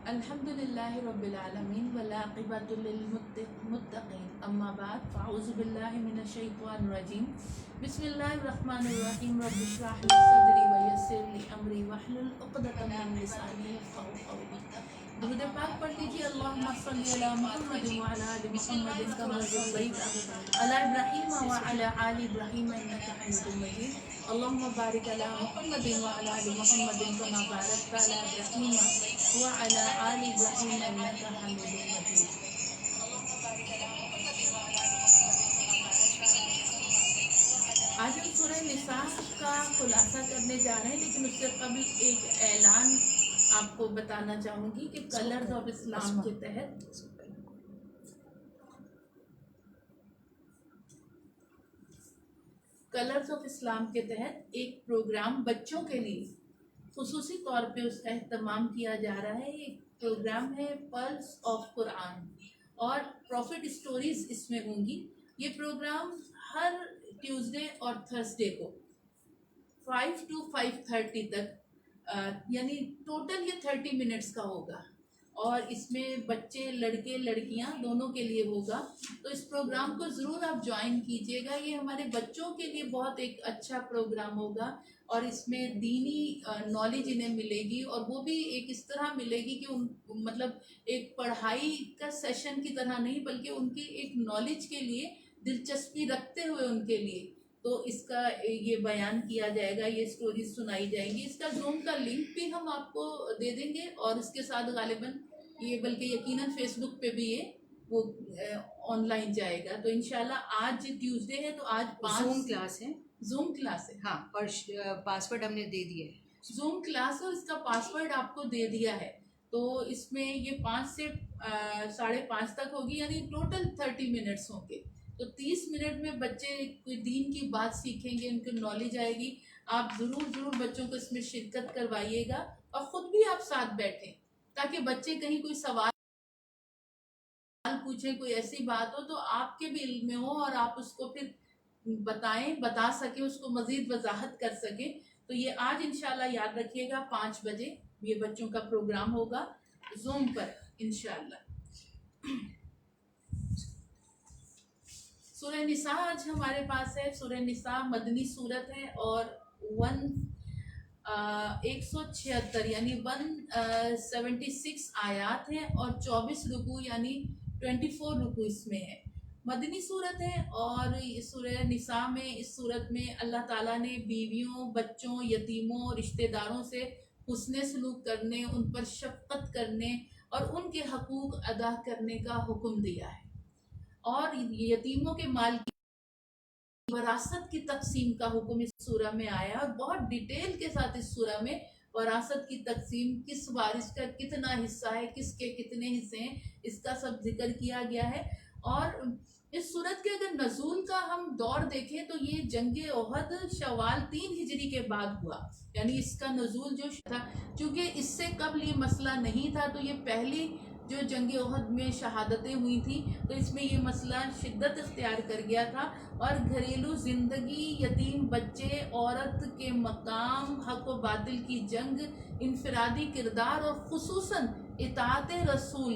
الحمدللہ رب العالمین والعاقبۃ للمتقین اما بعد فاعوذ باللہ من الشیطان الرجیم بسم اللہ الرحمن الرحیم رب اشرح لی صدری ویسر لی امری واحلل عقدۃ من لسانی یفقهوا قولی. درود پاک پڑھ لیجیے. اللہم صلی علی محمد وعلی آل محمد کما صلیت علی ابراہیم وعلی آل ابراہیم انک حمید مجید. اللہم بارک علی محمد وعلی آل محمد کما بارکت علی ابراہیم وعلی آل ابراہیم انک حمید مجید. آج ہم سورہ نساء کا خلاصہ کرنے جا رہے ہیں، لیکن اس سے قبل ایک اعلان آپ کو بتانا چاہوں گی کہ کلرز آف اسلام کے تحت ایک پروگرام بچوں کے لیے خصوصی طور پہ اس کا اہتمام کیا جا رہا ہے. ایک پروگرام ہے پلس آف قرآن اور پروفٹ اسٹوریز اس میں ہوں گی. یہ پروگرام ہر ٹیوزڈے اور تھرسڈے کو 5 to 5:30 تک یعنی ٹوٹل یہ 30 منٹس کا ہوگا، اور اس میں بچے لڑکے لڑکیاں دونوں کے لیے ہوگا. تو اس پروگرام کو ضرور آپ جوائن کیجیے گا. یہ ہمارے بچوں کے لیے بہت ایک اچھا پروگرام ہوگا، اور اس میں دینی نالج انہیں ملے گی، اور وہ بھی ایک اس طرح ملے گی کہ مطلب ایک پڑھائی کا سیشن کی طرح نہیں، بلکہ ان کی ایک نالج کے لیے دلچسپی رکھتے ہوئے ان کے لیے. تو اس کا یہ بیان کیا جائے گا، یہ سٹوریز سنائی جائیں گی. اس کا زوم کا لنک بھی ہم آپ کو دے دیں گے، اور اس کے ساتھ غالباً یہ بلکہ یقیناً فیس بک پہ بھی یہ وہ آن لائن جائے گا. تو انشاءاللہ آج ٹیوزڈے ہے، تو آج زوم کلاس ہے. زوم کلاس ہے، ہاں، اور پاسورڈ ہم نے دے دیا ہے. زوم کلاس ہے، اس کا پاسورڈ آپ کو دے دیا ہے. تو اس میں یہ 5 سے 5:30 تک ہوگی، یعنی ٹوٹل 30 منٹس ہوں گے. تو 30 منٹ میں بچے کوئی دین کی بات سیکھیں گے، ان کی نالج آئے گی. آپ ضرور بچوں کو اس میں شرکت کروائیے گا، اور خود بھی آپ ساتھ بیٹھیں تاکہ بچے کہیں کوئی سوال پوچھیں، کوئی ایسی بات ہو تو آپ کے بھی علم میں ہو، اور آپ اس کو پھر بتا سکیں، اس کو مزید وضاحت کر سکیں. تو یہ آج انشاءاللہ یاد رکھیے گا 5 بجے یہ بچوں کا پروگرام ہوگا زوم پر انشاءاللہ. سورہ نساء آج ہمارے پاس ہے. سورہ نساء مدنی سورت ہے، اور 176 یعنی 176 آیات ہیں، اور 24 رکوع یعنی 24 رکوع اس میں ہے. مدنی صورت ہے، اور سورہ نساء میں اس صورت میں اللہ تعالیٰ نے بیویوں، بچوں، یتیموں، رشتہ داروں سے حسن سلوک کرنے، ان پر شفقت کرنے اور ان کے حقوق ادا کرنے کا حکم دیا ہے. اور یتیموں کے مال کی وراثت کی تقسیم کا حکم اس سورہ میں آیا، اور بہت ڈیٹیل کے ساتھ اس سورہ میں وراثت کی تقسیم، کس وارث کا کتنا حصہ ہے، کس کے کتنے حصے ہیں، اس کا سب ذکر کیا گیا ہے. اور اس سورت کے اگر نزول کا ہم دور دیکھیں تو یہ جنگ احد شوال 3 ہجری کے بعد ہوا، یعنی اس کا نزول جو تھا، چونکہ اس سے قبل یہ مسئلہ نہیں تھا، تو یہ پہلی جو جنگ احد میں شہادتیں ہوئی تھیں، تو اس میں یہ مسئلہ شدت اختیار کر گیا تھا. اور گھریلو زندگی، یتیم بچے، عورت کے مقام، حق و باطل کی جنگ، انفرادی کردار، اور خصوصاً اطاعت رسول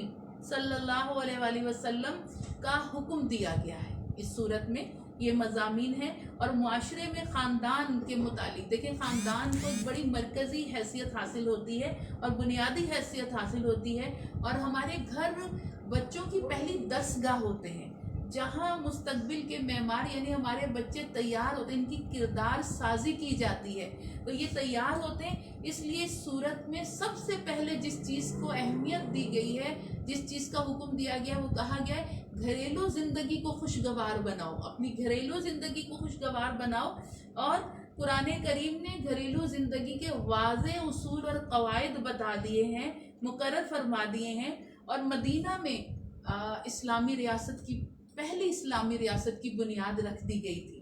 صلی اللہ علیہ وآلہ وسلم کا حکم دیا گیا ہے. اس صورت میں یہ مضامین ہیں. اور معاشرے میں خاندان کے متعلق دیکھیں، خاندان کو ایک بڑی مرکزی حیثیت حاصل ہوتی ہے اور بنیادی حیثیت حاصل ہوتی ہے. اور ہمارے گھر بچوں کی پہلی درسگاہ ہوتے ہیں، جہاں مستقبل کے معمار یعنی ہمارے بچے تیار ہوتے ہیں، ان کی کردار سازی کی جاتی ہے. تو یہ تیار ہوتے ہیں. اس لیے صورت میں سب سے پہلے جس چیز کو اہمیت دی گئی ہے، جس چیز کا حکم دیا گیا، وہ کہا گیا ہے گھریلو زندگی کو خوشگوار بناؤ، اپنی گھریلو زندگی کو خوشگوار بناؤ. اور قرآن کریم نے گھریلو زندگی کے واضح اصول اور قواعد بتا دیے ہیں، مقرر فرما دیے ہیں. اور مدینہ میں اسلامی ریاست کی پہلی اسلامی ریاست کی بنیاد رکھ دی گئی تھی،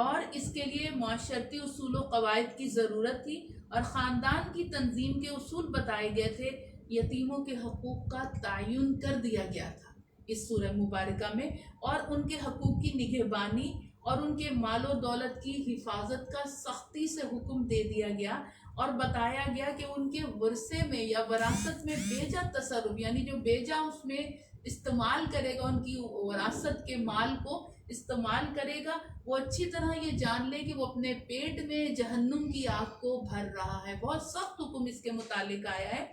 اور اس کے لیے معاشرتی اصول و قواعد کی ضرورت تھی، اور خاندان کی تنظیم کے اصول بتائے گئے تھے. یتیموں کے حقوق کا تعین کر دیا گیا تھا اس سورہ مبارکہ میں، اور ان کے حقوق کی نگہبانی اور ان کے مال و دولت کی حفاظت کا سختی سے حکم دے دیا گیا. اور بتایا گیا کہ ان کے ورثے میں یا وراثت میں بیجا تصرف، یعنی جو بیجا اس میں استعمال کرے گا، ان کی وراثت کے مال کو استعمال کرے گا، وہ اچھی طرح یہ جان لے کہ وہ اپنے پیٹ میں جہنم کی آگ کو بھر رہا ہے۔ بہت سخت حکم اس کے متعلق آیا ہے۔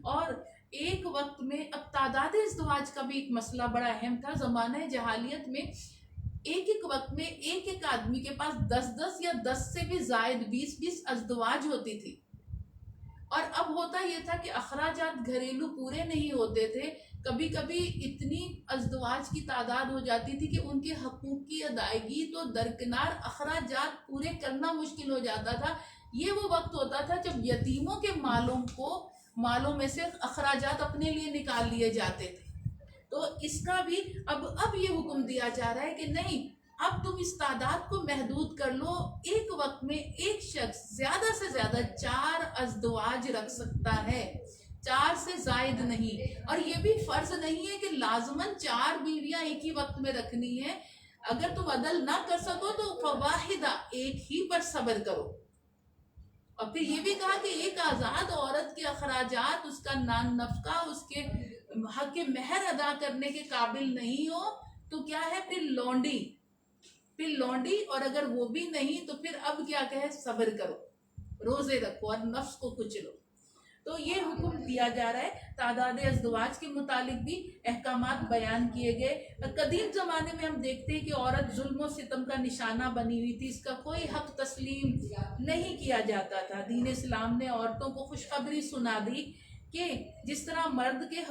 اور ایک وقت میں اب تعداد ازدواج کا بھی ایک مسئلہ بڑا اہم تھا۔ زمانہ جہالیت میں ایک ایک وقت میں ایک ایک آدمی کے پاس 10 یا 10 سے بھی زائد 20 ازدواج ہوتی تھی۔ اور اب ہوتا یہ تھا کہ اخراجات گھریلو پورے نہیں ہوتے تھے، کبھی کبھی اتنی ازدواج کی تعداد ہو جاتی تھی کہ ان کے حقوق کی ادائیگی تو درکنار اخراجات پورے کرنا مشکل ہو جاتا تھا۔ یہ وہ وقت ہوتا تھا جب یتیموں کے مالوں میں سے اخراجات اپنے لیے نکال لیے جاتے تھے۔ تو اس کا بھی اب یہ حکم دیا جا رہا ہے کہ نہیں، اب تم اس تعداد کو محدود کر لو، ایک وقت میں ایک شخص زیادہ سے زیادہ 4 ازدواج رکھ سکتا ہے، 4 سے زائد نہیں۔ اور یہ بھی فرض نہیں ہے کہ لازماً 4 بیویاں ایک ہی وقت میں رکھنی ہے۔ اگر تم عدل نہ کر سکو تو فواحدہ، ایک ہی پر صبر کرو۔ اور پھر یہ بھی کہا کہ ایک آزاد عورت کے اخراجات، اس کا نان نفقہ، اس کے حق مہر ادا کرنے کے قابل نہیں ہو تو کیا ہے، پھر لونڈی، اور اگر وہ بھی نہیں تو پھر اب کیا کہے، صبر کرو، روزے رکھو اور نفس کو کچلو۔ تو یہ حکم دیا جا رہا ہے۔ تعداد ازدواج کے متعلق بھی احکامات بیان کیے گئے۔ قدیم زمانے میں ہم دیکھتے ہیں کہ عورت ظلم و ستم کا نشانہ بنی ہوئی تھی، اس کا کوئی حق تسلیم نہیں کیا جاتا تھا۔ دین اسلام نے عورتوں کو خوشخبری سنا دی کہ جس طرح مرد کے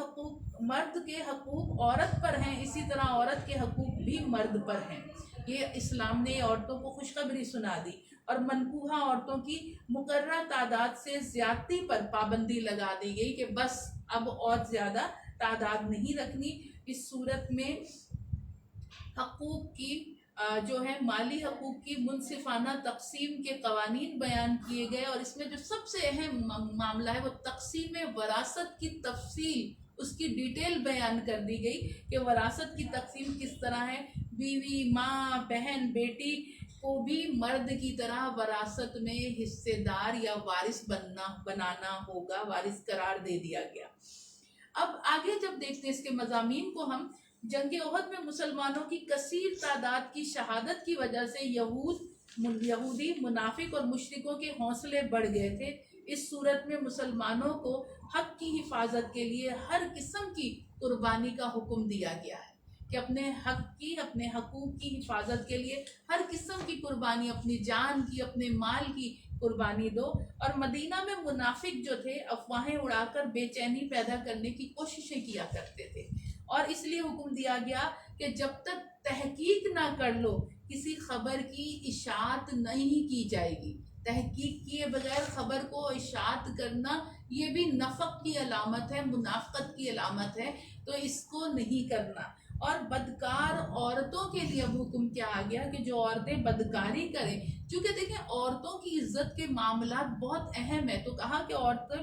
حقوق عورت پر ہیں، اسی طرح عورت کے حقوق بھی مرد پر ہیں۔ یہ اسلام نے عورتوں کو خوشخبری سنا دی، اور منکوحہ عورتوں کی مقررہ تعداد سے زیادتی پر پابندی لگا دی گئی کہ بس اب اور زیادہ تعداد نہیں رکھنی۔ اس صورت میں حقوق کی جو ہے مالی حقوق کی منصفانہ تقسیم کے قوانین بیان کیے گئے، اور اس میں جو سب سے اہم معاملہ ہے وہ تقسیم وراثت کی تفصیل، اس کی ڈیٹیل بیان کر دی گئی کہ وراثت کی تقسیم کس طرح ہے۔ بیوی، ماں، بہن، بیٹی کو بھی مرد کی طرح وراثت میں حصے دار یا وارث بنانا ہوگا، وارث قرار دے دیا گیا۔ اب آگے جب دیکھتے ہیں اس کے مضامین کو ہم، جنگ احد میں مسلمانوں کی کثیر تعداد کی شہادت کی وجہ سے یہودی، منافق اور مشرکوں کے حوصلے بڑھ گئے تھے۔ اس صورت میں مسلمانوں کو حق کی حفاظت کے لیے ہر قسم کی قربانی کا حکم دیا گیا ہے کہ اپنے حقوق کی حفاظت کے لیے ہر قسم کی قربانی، اپنی جان کی، اپنے مال کی قربانی دو۔ اور مدینہ میں منافق جو تھے افواہیں اڑا کر بے چینی پیدا کرنے کی کوششیں کیا کرتے تھے، اور اس لیے حکم دیا گیا کہ جب تک تحقیق نہ کر لو کسی خبر کی اشاعت نہیں کی جائے گی۔ تحقیق کیے بغیر خبر کو اشاعت کرنا یہ بھی نفق کی علامت ہے، منافقت کی علامت ہے، تو اس کو نہیں کرنا۔ اور بدکار عورتوں کے لیے اب حکم کیا آ گیا کہ جو عورتیں بدکاری کریں، چونکہ دیکھیں عورتوں کی عزت کے معاملات بہت اہم ہے، تو کہا کہ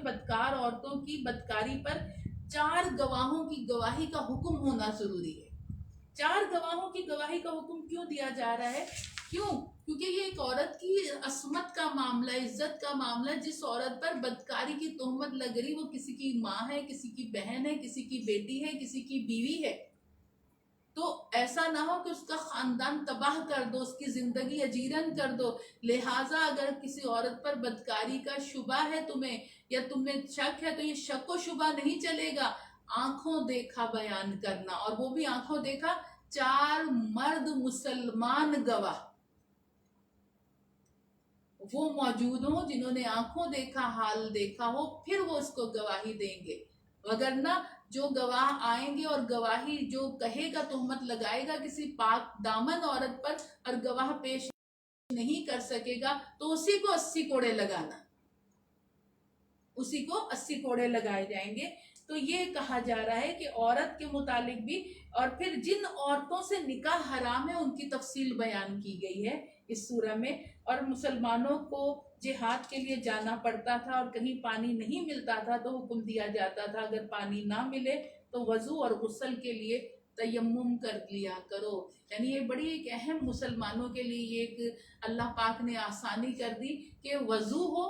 بدکار عورتوں کی بدکاری پر 4 گواہوں کی گواہی کا حکم ہونا ضروری ہے۔ 4 گواہوں کی گواہی کا حکم کیوں دیا جا رہا ہے؟ کیونکہ یہ ایک عورت کی عصمت کا معاملہ، عزت کا معاملہ۔ جس عورت پر بدکاری کی تہمت لگ رہی وہ کسی کی ماں ہے، کسی کی بہن ہے، کسی کی بیٹی ہے، کسی کی بیوی ہے، تو ایسا نہ ہو کہ اس کا خاندان تباہ کر دو، اس کی زندگی اجیرن کر دو۔ لہٰذا اگر کسی عورت پر بدکاری کا شبہ ہے تمہیں، یا تمہیں شک ہے، تو یہ شک و شبہ نہیں چلے گا، آنکھوں دیکھا بیان کرنا، اور وہ بھی آنکھوں دیکھا 4 مرد مسلمان گواہ وہ موجود ہوں جنہوں نے آنکھوں دیکھا حال دیکھا ہو، پھر وہ اس کو گواہی دیں گے۔ وگرنہ جو گواہ آئیں گے اور گواہی جو کہے گا، تہمت لگائے گا کسی پاک دامن عورت پر اور گواہ پیش نہیں کر سکے گا، تو اسی کو 80 کوڑے لگانا، اسی کو 80 کوڑے لگائے جائیں گے۔ تو یہ کہا جا رہا ہے کہ عورت کے متعلق بھی، اور پھر جن عورتوں سے نکاح حرام ہے ان کی تفصیل بیان کی گئی ہے اس سورہ میں۔ اور مسلمانوں کو جہاد کے لیے جانا پڑتا تھا اور کہیں پانی نہیں ملتا تھا تو حکم دیا جاتا تھا اگر پانی نہ ملے تو وضو اور غسل کے لیے تیمم کر لیا کرو۔ یعنی یہ بڑی ایک اہم مسلمانوں کے لیے ایک اللہ پاک نے آسانی کر دی کہ وضو ہو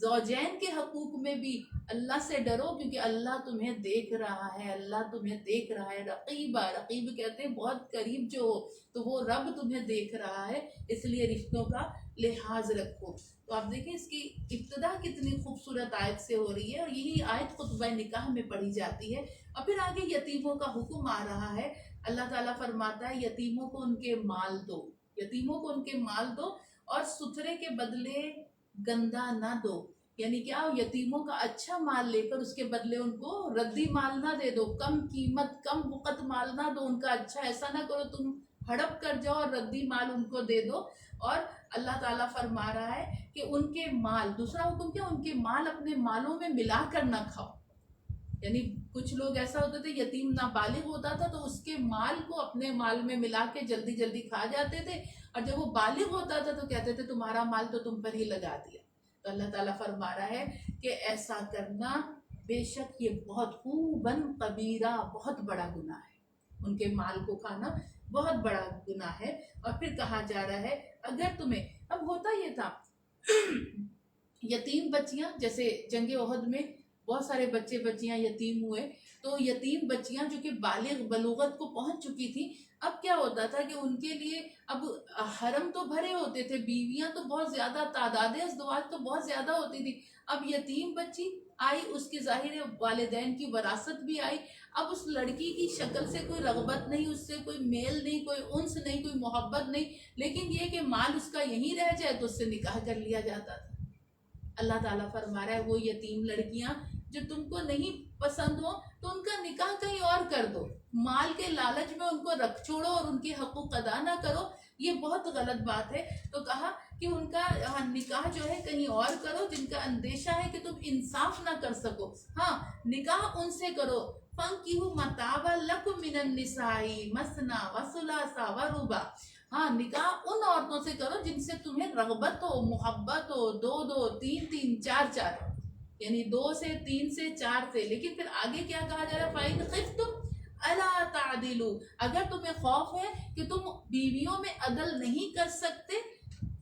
زوجین کے حقوق میں بھی اللہ سے ڈرو، کیونکہ اللہ تمہیں دیکھ رہا ہے، اللہ تمہیں دیکھ رہا ہے، رقیب کہتے ہیں بہت قریب جو ہو، تو وہ رب تمہیں دیکھ رہا ہے، اس لیے رشتوں کا لحاظ رکھو۔ تو آپ دیکھیں اس کی ابتدا کتنی خوبصورت آیت سے ہو رہی ہے، اور یہی آیت خطبہ نکاح میں پڑھی جاتی ہے۔ اور پھر آگے یتیموں کا حکم آ رہا ہے۔ اللہ تعالیٰ فرماتا ہے یتیموں کو ان کے مال دو، یتیموں کو ان کے مال دو، اور ستھرے کے بدلے گندا نہ دو۔ یعنی کیا، یتیموں کا اچھا مال لے کر اس کے بدلے ان کو ردی مال نہ دے دو، کم قیمت کم وقت مال نہ دو ان کا اچھا، ایسا نہ کرو تم ہڑپ کر جاؤ اور ردی مال ان کو دے دو۔ اور اللہ تعالیٰ فرما رہا ہے کہ ان کے مال، دوسرا حکم کیا، ان کے مال اپنے مالوں میں ملا کر نہ کھاؤ۔ یعنی کچھ لوگ ایسا ہوتے تھے، یتیم نابالغ ہوتا تھا تو اس کے مال کو اپنے مال میں ملا کے جلدی جلدی کھا جاتے تھے، اور جب وہ بالغ ہوتا تھا تو کہتے تھے تمہارا مال تو تم پر ہی لگا دیا۔ تو اللہ تعالیٰ فرما رہا ہے کہ ایسا کرنا بے شک یہ بہت خوباً کبیرہ، بہت بڑا گناہ ہے، ان کے مال کو کھانا بہت بڑا گناہ ہے۔ اور پھر کہا جا رہا ہے اگر تمہیں، اب ہوتا یہ تھا یتیم بچیاں، جیسے جنگ احد میں بہت سارے بچے بچیاں یتیم ہوئے، تو یتیم بچیاں جو کہ بالغ بلوغت کو پہنچ چکی تھی، اب کیا ہوتا تھا کہ ان کے لیے اب حرم تو بھرے ہوتے تھے، بیویاں تو بہت زیادہ، تعداد ازدواج تو بہت زیادہ ہوتی تھی، اب یتیم بچی آئی، اس کی ظاہر والدین کی وراثت بھی آئی، اب اس لڑکی کی شکل سے کوئی رغبت نہیں، اس سے کوئی میل نہیں، کوئی انس نہیں، کوئی محبت نہیں، لیکن یہ کہ مال اس کا یہیں رہ جائے تو اس سے نکاح کر لیا جاتا تھا۔ اللہ تعالیٰ فرما رہا ہے وہ یتیم لڑکیاں جو تم کو نہیں پسند ہو تو ان کا نکاح کہیں اور کر دو، مال کے لالچ میں ان کو رکھ چھوڑو اور ان کے حقوق ادا نہ کرو، یہ بہت غلط بات ہے۔ تو کہا کہ ان کا نکاح جو ہے کہیں اور کرو جن کا اندیشہ ہے کہ تم انصاف نہ کر سکو، ہاں نکاح ان سے کرو، فَانْكِحُوا مَا طَابَ لَكُم مِّنَ النِّسَاءِ مَثْنَىٰ وَثُلَاثَ وَرُبَاع، ہاں نکاح ان عورتوں سے کرو جن سے تمہیں رغبت ہو، محبت ہو، دو دو تین تین چار چار، یعنی 2 سے 3 سے 4 سے۔ لیکن پھر آگے کیا کہا جا رہا ہے، فَإِنْ خِفْتُمْ أَلَّا تَعْدِلُوا، اگر تمہیں خوف ہے کہ تم بیویوں میں عدل نہیں کر سکتے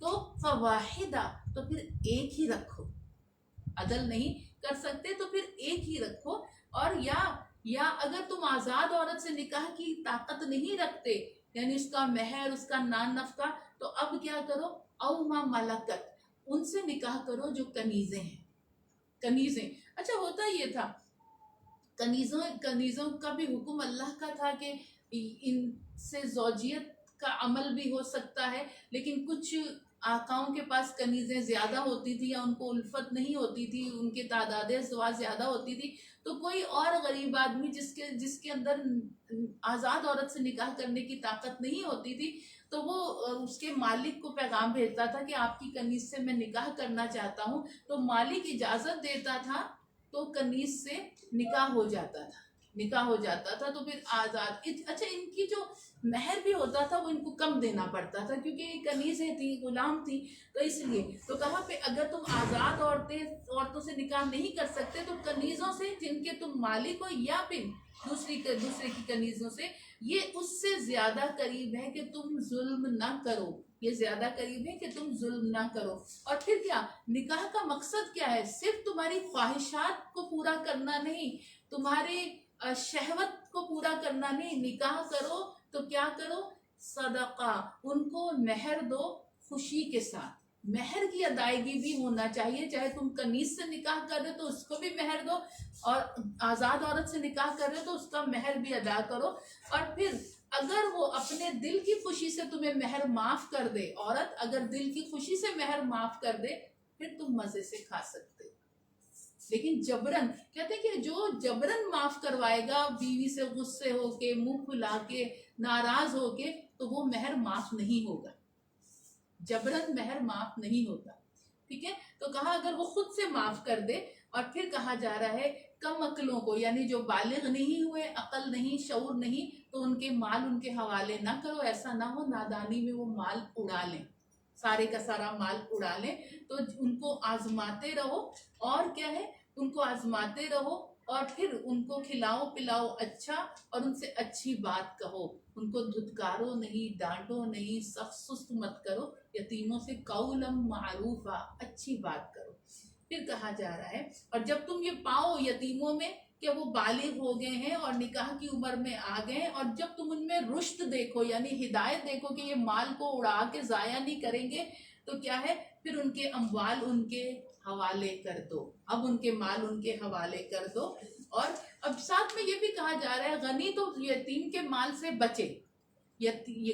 تو فَوَاحِدَةٌ، تو پھر ایک ہی رکھو، عدل نہیں کر سکتے تو پھر ایک ہی رکھو، اور یا اگر تم آزاد عورت سے نکاح کی طاقت نہیں رکھتے، یعنی اس کا مہر، اس کا نان نفقہ، تو اب کیا کرو، او ما ملکت، ان سے نکاح کرو جو کنیزیں ہیں، کنیزیں۔ اچھا ہوتا یہ تھا، کنیزوں کا بھی حکم اللہ کا تھا کہ ان سے زوجیت کا عمل بھی ہو سکتا ہے، لیکن کچھ آقاؤں کے پاس کنیزیں زیادہ ہوتی تھی یا ان کو الفت نہیں ہوتی تھی، ان کے تعداد ازدواج زیادہ ہوتی تھی، تو کوئی اور غریب آدمی جس کے اندر آزاد عورت سے نکاح کرنے کی طاقت نہیں ہوتی تھی، تو وہ اس کے مالک کو پیغام بھیجتا تھا کہ آپ کی کنیز سے میں نکاح کرنا چاہتا ہوں، تو مالک اجازت دیتا تھا تو کنیز سے نکاح ہو جاتا تھا تو پھر آزاد۔ اچھا ان کی جو مہر بھی ہوتا تھا وہ ان کو کم دینا پڑتا تھا کیونکہ یہ کنیزیں تھیں، غلام تھیں، تو اس لیے تو کہا پہ اگر تم آزاد عورتوں سے نکاح نہیں کر سکتے تو کنیزوں سے جن کے تم مالک ہو، یا پھر دوسرے کی کنیزوں سے، یہ اس سے زیادہ قریب ہے کہ تم ظلم نہ کرو، یہ زیادہ قریب ہے کہ تم ظلم نہ کرو۔ اور پھر کیا، نکاح کا مقصد کیا ہے، صرف تمہاری خواہشات کو پورا کرنا نہیں، تمہاری شہوت کو پورا کرنا نہیں، نکاح کرو تو کیا کرو، صدقہ، ان کو مہر دو خوشی کے ساتھ، مہر کی ادائیگی بھی ہونا چاہیے، چاہے تم کنیز سے نکاح کر رہے تو اس کو بھی مہر دو، اور آزاد عورت سے نکاح کر رہے تو اس کا مہر بھی ادا کرو، اور پھر اگر وہ اپنے دل کی خوشی سے تمہیں مہر معاف کر دے، عورت اگر دل کی خوشی سے مہر معاف کر دے پھر تم مزے سے کھا سکتے، لیکن جبرن، کہتے ہیں کہ جو جبرن معاف کروائے گا بیوی سے غصے ہو کے، منہ پھلا کے، ناراض ہو کے، تو وہ مہر معاف نہیں ہوگا، جبرن مہر معاف نہیں ہوتا، ٹھیک ہے۔ تو کہا اگر وہ خود سے معاف کر دے، اور پھر کہا جا رہا ہے کم عقلوں کو، یعنی جو بالغ نہیں ہوئے، عقل نہیں، شعور نہیں، تو ان کے مال ان کے حوالے نہ کرو، ایسا نہ ہو نادانی میں وہ مال اڑا لیں، سارے کا سارا مال اڑا لیں، تو ان کو آزماتے رہو، اور کیا ہے، ان کو آزماتے رہو، اور پھر ان کو کھلاؤ پلاؤ اچھا، اور ان سے اچھی بات کہو، ان کو دھتکارو نہیں، ڈانٹو نہیں، سخت سست مت کرو، یتیموں سے قولا معروفا، اچھی بات کرو۔ پھر کہا جا رہا ہے اور جب تم یہ پاؤ یتیموں میں کہ وہ بالغ ہو گئے ہیں اور نکاح کی عمر میں آ گئے ہیں، اور جب تم ان میں رشد دیکھو یعنی ہدایت دیکھو کہ یہ مال کو اڑا کے ضائع نہیں کریں گے، تو کیا ہے پھر ان کے اموال ان کے حوالے کر دو، اب ان کے مال ان کے حوالے کر دو۔ اور اب ساتھ میں یہ بھی کہا جا رہا ہے غنی تو یتیم کے مال سے بچے،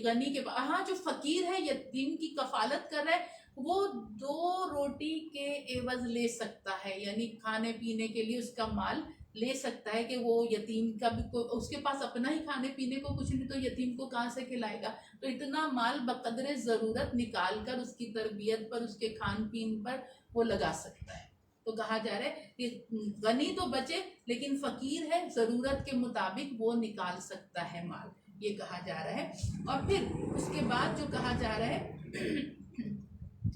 غنی کے ہاں جو فقیر ہے یتیم کی کفالت کر رہا ہے وہ 2 روٹی کے عوض لے سکتا ہے، یعنی کھانے پینے کے لیے اس کا مال لے سکتا ہے کہ وہ یتیم کا بھی اس کے پاس اپنا ہی کھانے پینے کو کچھ نہیں تو یتیم کو کہاں سے کھلائے گا، تو اتنا مال بقدر ضرورت نکال کر اس کی تربیت پر اس کے کھان پین پر وہ لگا سکتا ہے۔ تو کہا جا رہا ہے کہ غنی تو بچے لیکن فقیر ہے ضرورت کے مطابق وہ نکال سکتا ہے مال، یہ کہا جا رہا ہے۔ اور پھر اس کے بعد جو کہا جا رہا ہے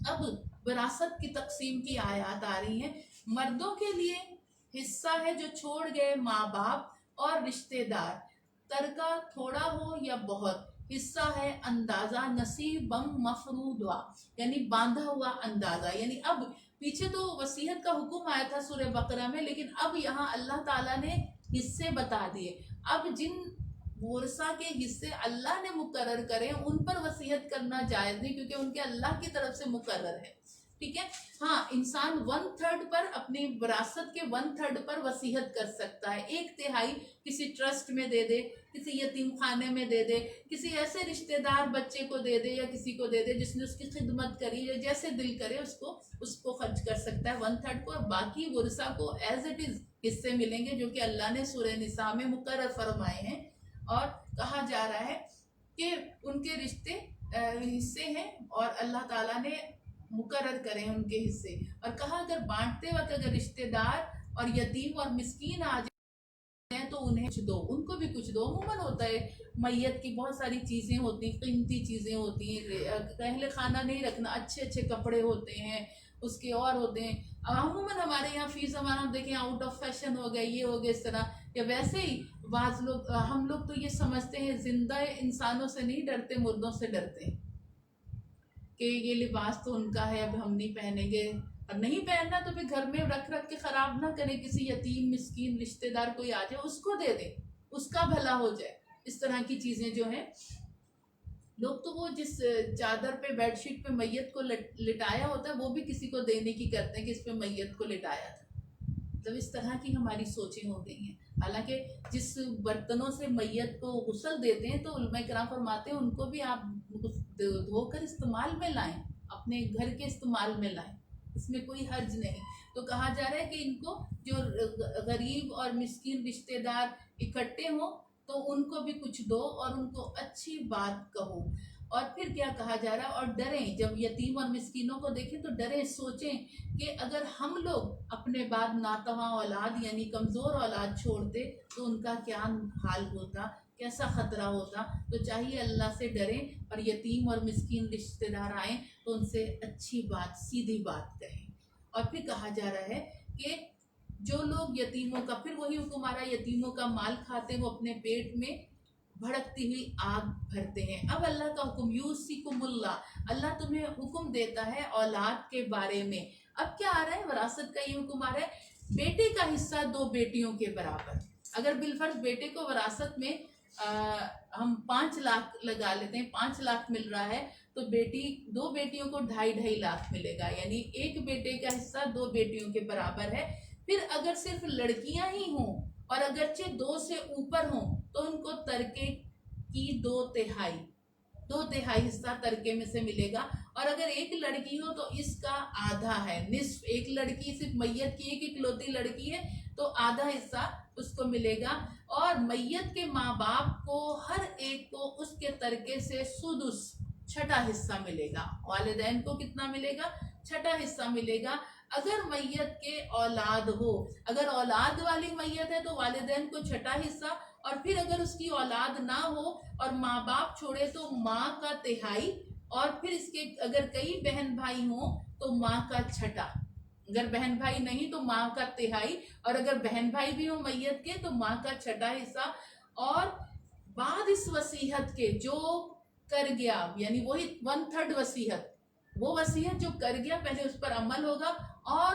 اب وراثت کی تقسیم کی آیات آ رہی ہیں۔ مردوں کے لیے حصہ ہے جو چھوڑ گئے ماں باپ اور رشتہ دار، ترکہ تھوڑا ہو یا بہت، حصہ ہے اندازہ نصیبم مفروضہ یعنی باندھا ہوا اندازہ، یعنی اب پیچھے تو وصیت کا حکم آیا تھا سورہ بقرہ میں، لیکن اب یہاں اللہ تعالیٰ نے حصے بتا دیے۔ اب جن ورثہ کے حصے اللہ نے مقرر کرے ان پر وصیت کرنا جائز نہیں کیونکہ ان کے اللہ کی طرف سے مقرر ہے، ٹھیک ہے۔ ہاں انسان 1/3 پر اپنی وراثت کے 1/3 پر وصیت کر سکتا ہے، 1/3 کسی ٹرسٹ میں دے دے، کسی یتیم خانے میں دے دے، کسی ایسے رشتہ دار بچے کو دے دے یا کسی کو دے دے جس نے اس کی خدمت کری یا جیسے دل کرے اس کو خرچ کر سکتا ہے 1/3 کو، اور باقی ورثہ کو ایز اٹ از حصے ملیں گے جو کہ اللہ نے سورہ نساء میں مقرر فرمائے ہیں۔ اور کہا جا رہا ہے کہ ان کے رشتے حصے ہیں اور اللہ تعالیٰ نے مقرر کرے ان کے حصے، اور کہا اگر بانٹتے وقت اگر رشتہ دار اور یتیم اور مسکین آ جائیں تو انہیں کچھ دو، ان کو بھی کچھ دو۔ عموماً ہوتا ہے میت کی بہت ساری چیزیں ہوتی ہیں، قیمتی چیزیں ہوتی ہیں، اہل خانہ نہیں رکھنا، اچھے اچھے کپڑے ہوتے ہیں اس کے اور ہوتے ہیں، عموماً ہمارے یہاں فی زمانہ دیکھیں آؤٹ آف فیشن ہو گیا، یہ ہو گیا اس طرح، یا ویسے ہی بعض لوگ ہم لوگ تو یہ سمجھتے ہیں زندہ انسانوں سے نہیں ڈرتے مردوں سے ڈرتے ہیں کہ یہ لباس تو ان کا ہے اب ہم نہیں پہنیں گے، اور نہیں پہننا تو پھر گھر میں رکھ رکھ کے خراب نہ کریں، کسی یتیم مسکین رشتہ دار کوئی آ جائے اس کو دے دیں، اس کا بھلا ہو جائے۔ اس طرح کی چیزیں جو ہیں لوگ تو وہ جس چادر پہ بیڈ شیٹ پہ میت کو لٹایا ہوتا ہے وہ بھی کسی کو دینے کی کرتے ہیں کہ اس پہ میت کو لٹایا تھا، مطلب اس طرح کی ہماری سوچیں ہو گئی ہیں۔ حالانکہ جس برتنوں سے میت کو غسل دیتے ہیں تو علماء کرام فرماتے ہیں ان کو بھی آپ دھو کر استعمال میں لائیں، اپنے گھر کے استعمال میں لائیں، اس میں کوئی حرج نہیں۔ تو کہا جا رہا ہے کہ ان کو جو غریب اور مسکین رشتہ دار اکٹھے ہوں تو ان کو بھی کچھ دو اور ان کو اچھی بات کہو۔ اور پھر کیا کہا جا رہا ہے اور ڈریں، جب یتیم اور مسکینوں کو دیکھیں تو ڈریں، سوچیں کہ اگر ہم لوگ اپنے بعد ناتواں اولاد یعنی کمزور اولاد چھوڑتے تو ان کا کیا حال ہوتا، کیسا خطرہ ہوتا۔ تو چاہیے اللہ سے ڈریں اور یتیم اور مسکین رشتہ دار آئیں تو ان سے اچھی بات سیدھی بات کہیں۔ اور پھر کہا جا رہا ہے کہ جو لوگ یتیموں کا، پھر وہی حکم آ رہا ہے، یتیموں کا مال کھاتے وہ اپنے پیٹ میں بھڑکتی ہوئی آگ بھرتے ہیں۔ اب اللہ کا حکم یوصیکم اللہ تمہیں حکم دیتا ہے اولاد کے بارے میں۔ اب کیا آ رہا ہے، وراثت کا یہ حکم آ رہا ہے، بیٹے کا حصہ 2 بیٹیوں کے برابر۔ اگر بالفرض بیٹے کو وراثت میں ہم 5 لاکھ لگا لیتے ہیں، 5 لاکھ مل رہا ہے تو 2 بیٹیوں کو 2.5 لاکھ ملے گا، یعنی ایک بیٹے کا حصہ 2 بیٹیوں کے برابر ہے۔ پھر اگر صرف لڑکیاں ہی ہوں اور اگرچہ 2 سے اوپر ہوں تو ان کو ترکے کی 2/3 حصہ ترکے میں سے ملے گا، اور اگر ایک لڑکی ہو تو اس کا آدھا ہے، نصف۔ ایک لڑکی صرف میت کی ایک اکلوتی لڑکی ہے تو آدھا حصہ اس کو ملے گا، اور میت کے ماں باپ کو ہر ایک کو اس کے ترکے سے سدس 6واں حصہ ملے گا۔ والدین کو کتنا ملے گا؟ 6واں حصہ ملے گا۔ اگر میت کے اولاد ہو، اگر اولاد والی میت ہے تو والدین کو 6واں حصہ، اور پھر اگر اس کی اولاد نہ ہو اور ماں باپ چھوڑے تو ماں کا 1/3، اور پھر اس کے اگر کئی بہن بھائی ہوں تو ماں کا 6واں، اگر بہن بھائی نہیں تو ماں کا 1/3، اور اگر بہن بھائی بھی ہوں میت کے تو ماں کا 6واں حصہ۔ اور بعد اس وصیت کے جو کر گیا، یعنی وہی 1/3 وصیت، وہ وصیت جو کر گیا پہلے اس پر عمل ہوگا، اور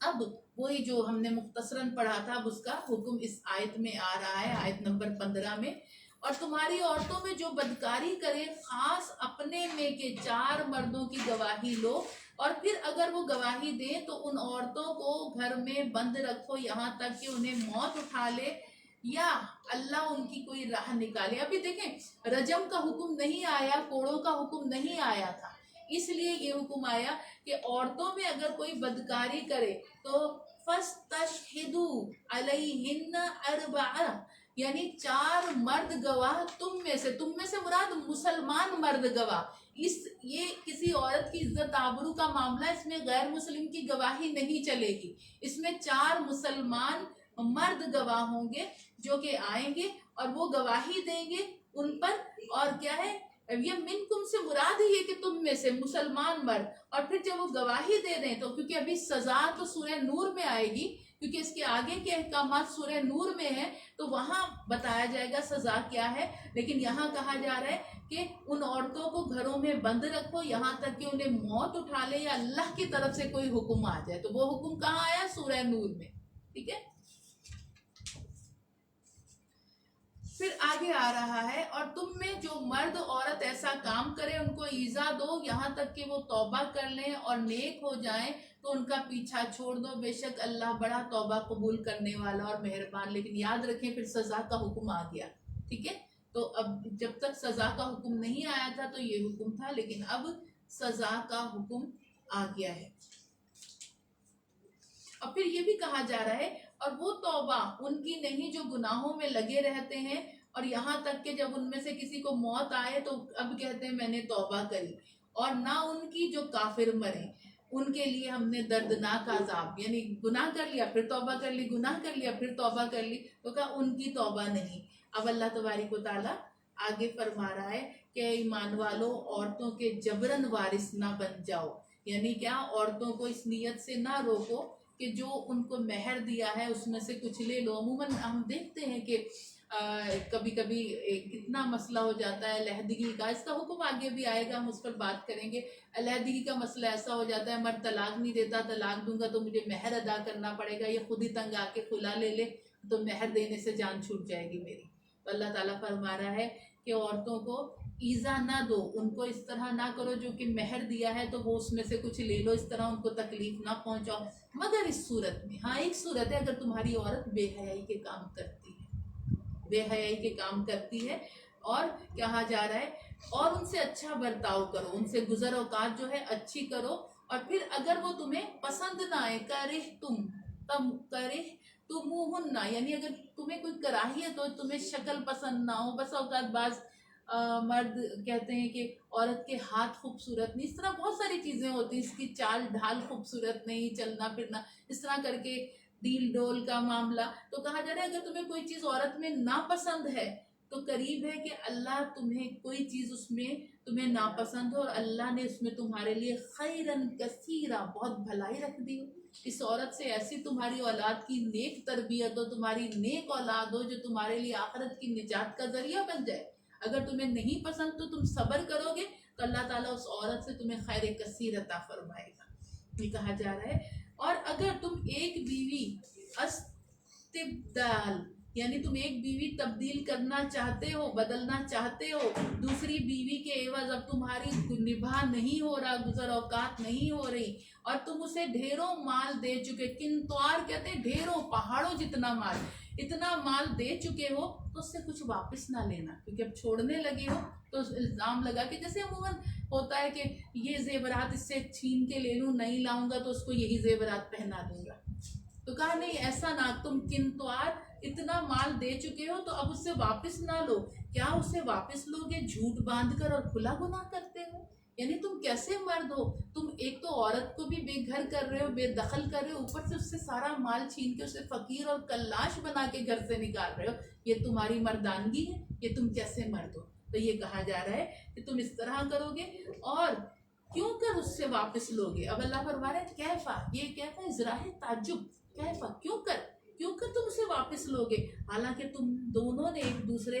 اب وہی جو ہم نے مختصراً پڑھا تھا، اب اس کا حکم اس آیت میں آ رہا ہے، آیت نمبر 15 میں. اور تمہاری عورتوں میں جو بدکاری کرے خاص اپنے میں کے 4 مردوں کی گواہی لو، اور پھر اگر وہ گواہی دیں تو ان عورتوں کو گھر میں بند رکھو یہاں تک کہ انہیں موت اٹھا لے یا اللہ ان کی کوئی راہ نکالے. ابھی دیکھیں رجم کا حکم نہیں آیا، کوڑوں کا حکم نہیں آیا تھا، اس لیے یہ حکم آیا کہ عورتوں میں اگر کوئی بدکاری کرے تو فَاسْتَشْهِدُوا عَلَيْهِنَّ أَرْبَعَةً، یعنی 4 مرد گواہ تم میں سے مراد مسلمان مرد گواہ. یہ کسی عورت کی عزت آبرو کا معاملہ، اس میں غیر مسلم کی گواہی نہیں چلے گی. اس میں 4 مسلمان مرد گواہ ہوں گے جو کہ آئیں گے اور وہ گواہی دیں گے ان پر. اور کیا ہے، یہ منکم سے مراد ہی ہے کہ تم میں سے مسلمان مرد. اور پھر جب وہ گواہی دے دیں تو کیونکہ ابھی سزا تو سورہ نور میں آئے گی، کیونکہ اس کے آگے کے احکامات سورہ نور میں ہیں تو وہاں بتایا جائے گا سزا کیا ہے. لیکن یہاں کہا جا رہا ہے کہ ان عورتوں کو گھروں میں بند رکھو یہاں تک کہ انہیں موت اٹھا لے یا اللہ کی طرف سے کوئی حکم آ جائے. تو وہ حکم کہاں آیا؟ سورہ نور میں. ٹھیک ہے، پھر آگے آ رہا ہے، اور تم میں جو مرد عورت ایسا کام کرے ان کو ایذا دو یہاں تک کہ وہ توبہ کر لیں اور نیک ہو جائیں تو ان کا پیچھا چھوڑ دو، بے شک اللہ بڑا توبہ قبول کرنے والا اور مہربان. لیکن یاد رکھیں پھر سزا کا حکم آ گیا. ٹھیک ہے، تو اب جب تک سزا کا حکم نہیں آیا تھا تو یہ حکم تھا، لیکن اب سزا کا حکم آ گیا ہے. اور پھر یہ بھی کہا جا رہا ہے اور وہ توبہ ان کی نہیں جو گناہوں میں لگے رہتے ہیں اور یہاں تک کہ جب ان میں سے کسی کو موت آئے تو اب کہتے ہیں میں نے توبہ کری. اور نہ ان کی جو کافر مرے، ان کے لیے ہم نے دردناک عذاب، یعنی گناہ کر لیا پھر توبہ کر لی، گناہ کر لیا پھر توبہ کر لی، تو کہا ان کی توبہ نہیں. اب اللہ تبارک و تعالیٰ آگے فرما رہا ہے کہ ایمان والو عورتوں کے جبرن وارث نہ بن جاؤ. یعنی کیا، عورتوں کو اس نیت سے نہ روکو کہ جو ان کو مہر دیا ہے اس میں سے کچھ لے لو. عموماً ہم دیکھتے ہیں کہ کبھی کبھی کتنا مسئلہ ہو جاتا ہے علیحدگی کا، اس کا حکم آگے بھی آئے گا، ہم اس پر بات کریں گے. علیحدگی کا مسئلہ ایسا ہو جاتا ہے مرد طلاق نہیں دیتا، طلاق دوں گا تو مجھے مہر ادا کرنا پڑے گا، یہ خود ہی تنگ آ کے کھلا لے لے تو مہر دینے سے جان چھوٹ جائے گی میری. تو اللہ تعالیٰ فرما رہا ہے کہ عورتوں کو ایذا نہ دو، ان کو اس طرح نہ کرو جو کہ مہر دیا ہے تو وہ اس میں سے کچھ لے لو، اس طرح ان کو تکلیف نہ پہنچاؤ. مگر اس صورت میں، ہاں ایک صورت ہے اگر تمہاری عورت بے حیائی کے کام کرتی ہے، بے حیائی کے کام کرتی ہے، اور کہا جا رہا ہے اور ان سے اچھا برتاؤ کرو، ان سے گزر اوقات جو ہے اچھی کرو. اور پھر اگر وہ تمہیں پسند نہ آئے، کرہ تمہن، یعنی اگر تمہیں کوئی کراہیت ہو، تمہیں شکل پسند نہ ہو. بس اوقات بعض مرد کہتے ہیں کہ عورت کے ہاتھ خوبصورت نہیں، اس طرح بہت ساری چیزیں ہوتی ہیں، اس کی چال ڈھال خوبصورت نہیں، چلنا پھرنا اس طرح کر کے ڈیل ڈول کا معاملہ. تو کہا جا رہا ہے اگر تمہیں کوئی چیز عورت میں ناپسند ہے تو قریب ہے کہ اللہ تمہیں کوئی چیز اس میں تمہیں ناپسند ہو اور اللہ نے اس میں تمہارے لیے خیرن کثیرہ بہت بھلائی رکھ دی ہو. اس عورت سے ایسی تمہاری اولاد کی نیک تربیت ہو، تمہاری نیک اولاد ہو جو تمہارے لیے آخرت کی نجات کا ذریعہ بن جائے. اگر تمہیں نہیں پسند تو تم صبر کرو گے تو اللہ تعالیٰ اس عورت سے تمہیں خیر کثیر عطا فرمائے گا، یہ کہا جا رہا ہے. اور اگر تم ایک بیوی استبدال، یعنی تم ایک بیوی تبدیل کرنا چاہتے ہو، بدلنا چاہتے ہو دوسری بیوی کے عوض، اب تمہاری نباہ نہیں ہو رہا، گزر اوقات نہیں ہو رہی اور تم اسے ڈھیروں مال دے چکے، کنتوار کہتے ہیں ڈھیروں پہاڑوں جتنا مال، اتنا مال دے چکے ہو تو اس سے کچھ واپس نہ لینا، کیونکہ اب چھوڑنے لگے ہو تو الزام لگا کہ جیسے عموماً ہوتا ہے کہ یہ زیورات اس سے چھین کے لے لوں، نہیں لاؤں گا تو اس کو یہی زیورات پہنا دوں گا. تو کہا نہیں ایسا نہ، تم کنتوار اتنا مال دے چکے ہو تو اب اس سے واپس نہ لو. کیا اسے واپس لو گے جھوٹ باندھ کر اور کھلا گناہ کرتے ہو؟ یعنی تم کیسے مرد ہو، تم ایک تو عورت کو بھی بے گھر کر رہے ہو، بے دخل کر رہے ہو، اوپر سے اس سے سارا مال چھین کے اسے فقیر اور کلاش بنا کے گھر سے نکال رہے ہو. یہ تمہاری مردانگی ہے؟ یہ تم کیسے مرد ہو؟ تو یہ کہا جا رہا ہے کہ تم اس طرح کرو گے اور کیوں کر اس سے واپس لو گے. اب اللہ فرما رہا ہے کیفا، یہ کیفا اظہار تعجب، کیفا کیوں کر تم اسے واپس لو گے، حالانکہ تم دونوں نے ایک دوسرے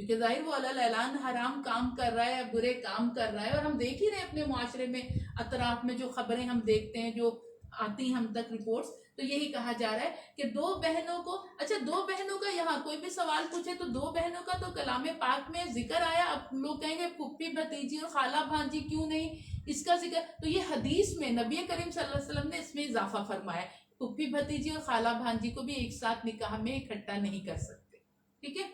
کیونکہ ظاہر وہ علی اعلان حرام کام کر رہا ہے، برے کام کر رہا ہے، اور ہم دیکھ ہی رہے ہیں اپنے معاشرے میں، اطراف میں جو خبریں ہم دیکھتے ہیں، جو آتی ہیں ہم تک رپورٹس، تو یہی کہا جا رہا ہے کہ دو بہنوں کو، اچھا دو بہنوں کا یہاں کوئی بھی سوال پوچھے تو دو بہنوں کا تو کلام پاک میں ذکر آیا، اب لوگ کہیں گے پھپھی بھتیجی اور خالہ بھانجی کیوں نہیں اس کا ذکر، تو یہ حدیث میں نبی کریم صلی اللہ علیہ وسلم نے اس میں اضافہ فرمایا، پھپھی بھتیجی اور خالہ بھانجی کو بھی ایک ساتھ نکاح میں اکٹھا نہیں کر سکتے، ٹھیک ہے؟